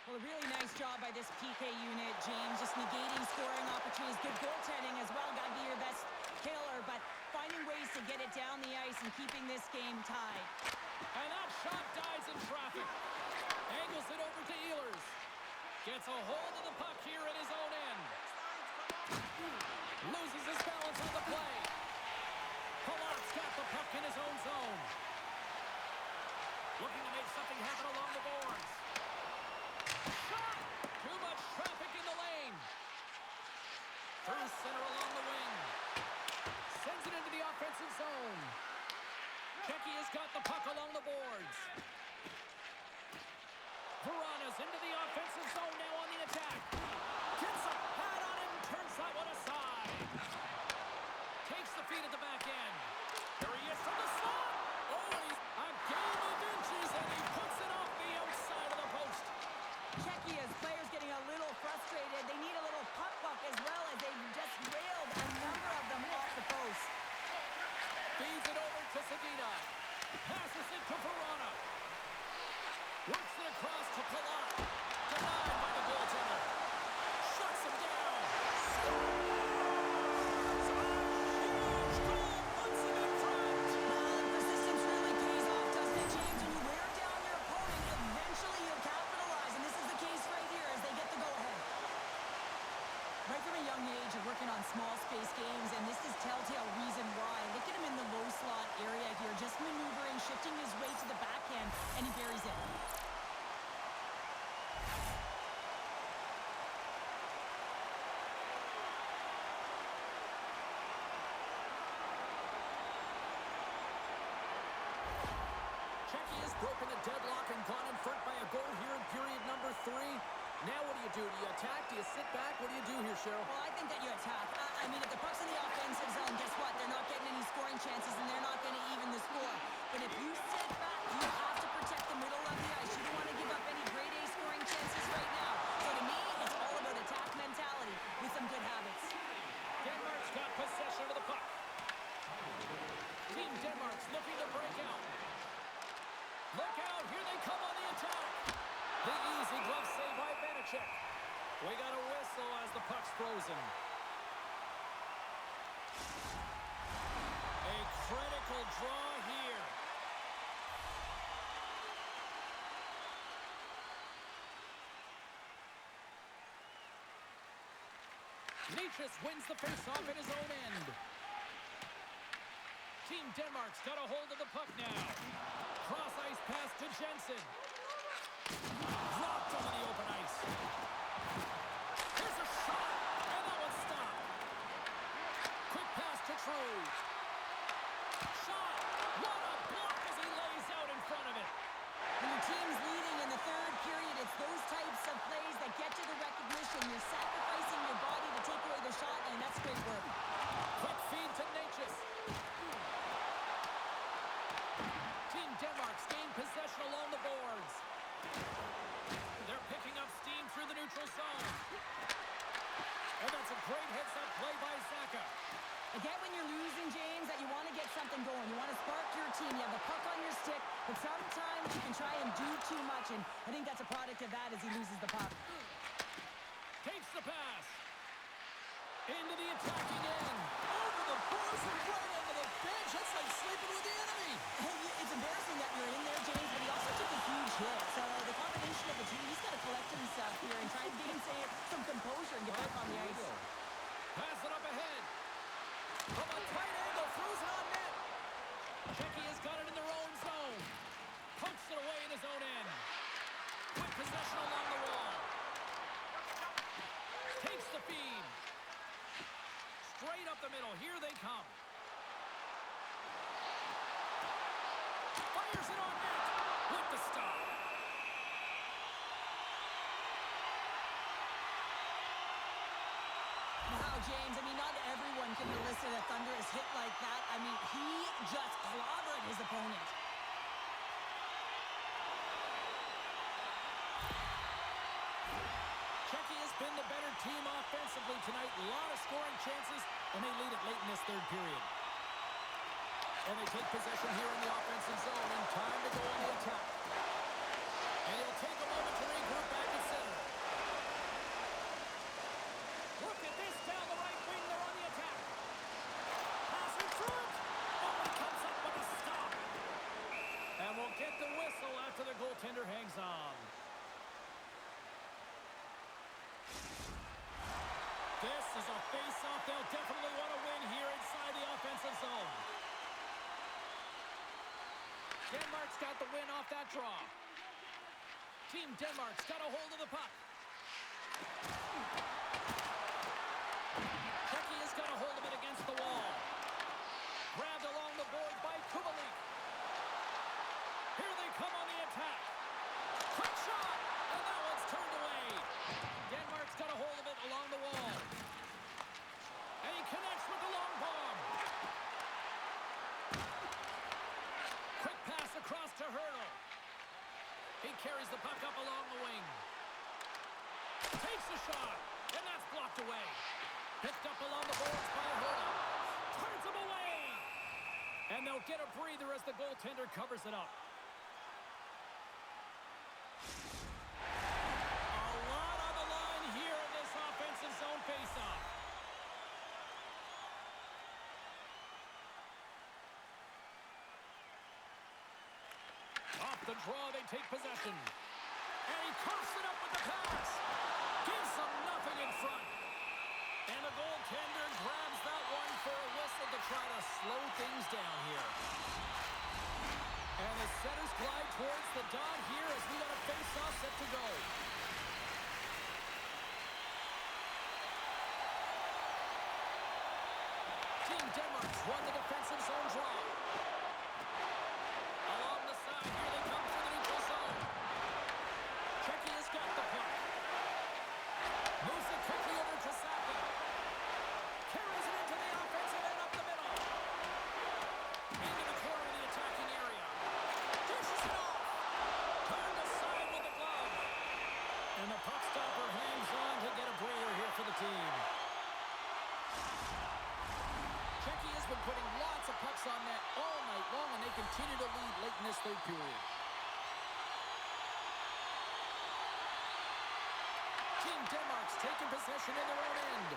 Well, a really nice job by this PK unit, James. Just negating scoring opportunities. Good goaltending as well. Got to be your best killer, but finding ways to get it down the ice and keeping this game tied. And that shot dies in traffic. Angles it over to Ehlers. Gets a hold of the puck here at his own end. Loses his balance on the play. Pollock's got the puck in his own zone. Looking to make something happen along the boards. Shot! Too much traffic in the lane. Through center along the wing. Sends it into the offensive zone. Czechia's got the puck along the boards. Verana's into the offensive zone now on the attack. Gets a pad on him, turns that one aside. Takes the feed at the back end. There he is from the slot. Oh, and he's a game of inches, and he puts it off the outside of the post. Czechia's players getting a little frustrated. They need a little puck luck as well as they just railed a number of them off the post. Feeds it over to Sedina. Passes it to Verana. Works it across to Palat. Denied by the goaltender. Shuts him down. Scores! Huge goal puts him in front. Well, persistence really pays off, doesn't it, James? When you wear down your opponent, eventually you'll capitalize, and this is the case right here as they get the go-ahead. Right from a young age, you're working on small space games, and this is telltale reason why. Look at him in the low slot area here, just maneuvering, shifting his way to the backhand, and he buries it. Czechia has broken the deadlock and gone in front by a goal here in period number 3. Now what do you do? Do you attack? Do you sit back? What do you do here, Cheryl? Well, I think that you attack. I mean, if the puck's in the offensive zone, guess what? They're not getting any scoring chances, and they're not going to even the score. But if you sit back, you have to protect the middle of the ice. You don't want to give up any grade A scoring chances right now. So to me, it's all about attack mentality with some good habits. Denmark's got possession of the puck. Team Denmark's looking to break out. Look out, here they come on the attack. The easy glove save by Vanacek. We got a whistle as the puck's frozen. A critical draw here. Nietzsche wins the face-off in his own end. Team Denmark's got a hold of the puck now. Cross-ice pass to Jensen. Dropped over the open ice. Here's a shot, and that one's stopped. Quick pass to True. Shot. What a block as he lays out in front of it. When your team's leading in the third period, it's those types of plays that get you the recognition. You're sacrificing your body to take away the shot line. That's great work. Quick feed to Natchez. Team Denmark's gained possession along the boards. They're picking up steam through the neutral zone. And that's a great heads-up play by Zaka. Again, when you're losing, James, that you want to get something going. You want to spark your team. You have the puck on your stick, but sometimes you can try and do too much, and I think that's a product of that as he loses the puck. Takes the pass. Into the attacking end. Over the boards and right into the bench. That's like sleeping with the enemy. Hey, it's embarrassing that you're in there, James, but he also took a huge hit. So the combination of the two, he's got to collect himself here and try and gain some composure and get back on the ice. Pass it up ahead. From a tight angle, throws it on net. Czechia's got it in their own zone. Pumps it away in his own end. Quick possession along the wall. Takes the feed. Straight up the middle. Here they come. Fires it on net. With the stop. Wow, James, I mean, not everyone can elicit a thunderous hit like that. I mean, he just clobbered his opponent. Czechia's been the better team offensively tonight. A lot of scoring chances, and they lead it late in this third period. And they take possession here in the offensive zone, and time to go on the attack. And he'll take a moment to regroup back at center. Look at this down the right wing. They're on the attack. Pass in front. Oh, he comes up with a stop. And we'll get the whistle after the goaltender hangs on. This is a face-off they'll definitely want to win here inside the offensive zone. Denmark's got the win off that draw. Team Denmark's got a hold of the puck. Czechia's got a hold of it against the wall. Grabbed along the boards by Kubalik. Here they come on the attack. Quick shot, and that one's turned away. Denmark's got a hold of it along the wall. And he connects with the long bomb. Quick pass across to Hurdle. He carries the puck up along the wing. Takes the shot, and that's blocked away. Picked up along the boards by Hurdle. Turns him away. And they'll get a breather as the goaltender covers it up. A lot on the line here in this offensive zone faceoff. Off the draw, they take possession. And he coughs it up with the pass. Gives them nothing in front. And the goaltender grabs that one for a whistle to try to slow things down here. And the setters glide towards the dot here as we got a face-off set to go. Team Denmark's won the defensive zone draw. Along the side, here they come for the neutral zone. Czechia's got the puck. Moves it quickly over to Saka. Carries it into the offensive end up the middle. Into the corner of the attacking area. Dishes it off. Turned aside with the glove. And the puck stopper hangs on to get a breather here for the team. Czechia's been putting lots of pucks on net all night long, and they continue to lead late in this third period. Team Denmark's taking possession in their own end.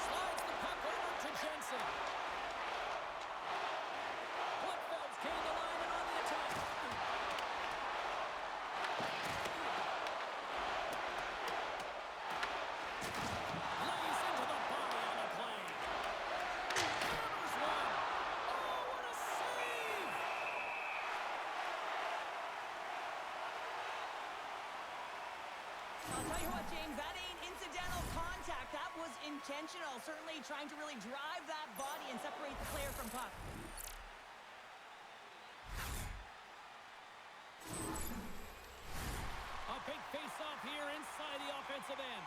Slides the puck over to Jensen. Blickfeld's gained the line and on the attack. Lays into the body on the play. Hammers one. Oh, what a save! I'll tell you what, James, that ain't incidental contact. That was intentional. Certainly trying to really drive that body and separate the player from puck. A big face-off here inside the offensive end.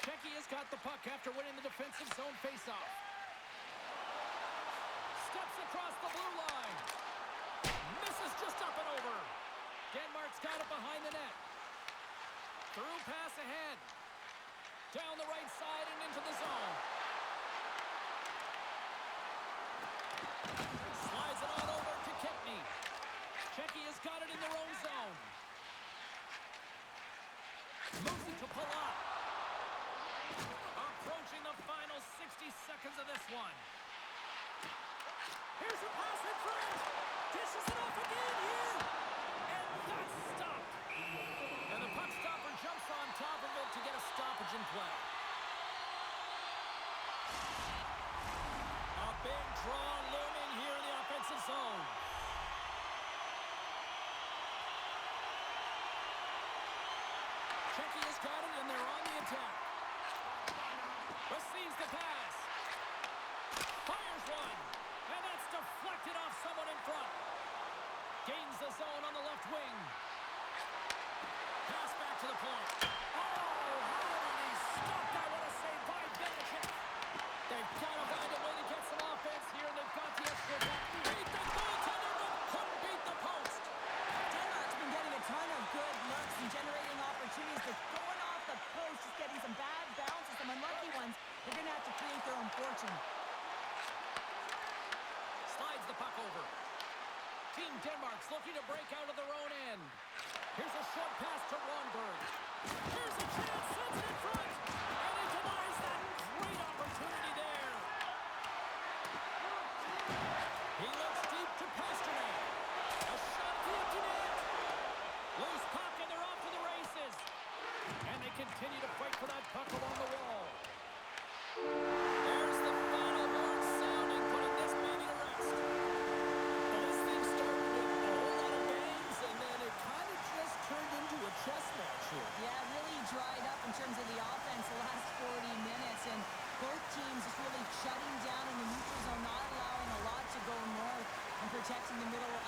Czechia's got the puck after winning the defensive zone face-off. Steps across the blue line. Misses just up and over. Denmark's got it behind the net. Through pass ahead. Down the right side and into the zone. Slides it on over to Kempny. Czechia's got it in their own zone. Moves it to Palat. Approaching the final 60 seconds of this one. Here's a pass in front. Dishes it off again here. And that's stopped. And the puck stopper jumps on top of it to get a stoppage in play. A big draw looming here in the offensive zone. Czechia's got it, and they're on the attack. Receives the pass. Fires one. And that's deflected off someone in front. Gains the zone on the left wing. Pass back to the point. Oh, how did he stop that? What a save by Belichick. They've got to find a way to get some offense here. They've got the extra puck. Beat the goaltender, but couldn't beat the post. Denmark's been getting a ton of good looks and generating opportunities, but going off the post, just getting some bad bounces, some unlucky ones. They're going to have to create their own fortune. Slides the puck over. Team Denmark's looking to break out of their own end. Here's a short pass to Ronberg. Here's a chance, sends it in front. And he denies that great opportunity there. He looks deep to Pasternak. A shot to empty net. Loose puck, and they're off to the races. And they continue to fight for that puck along the wall. protecting the middle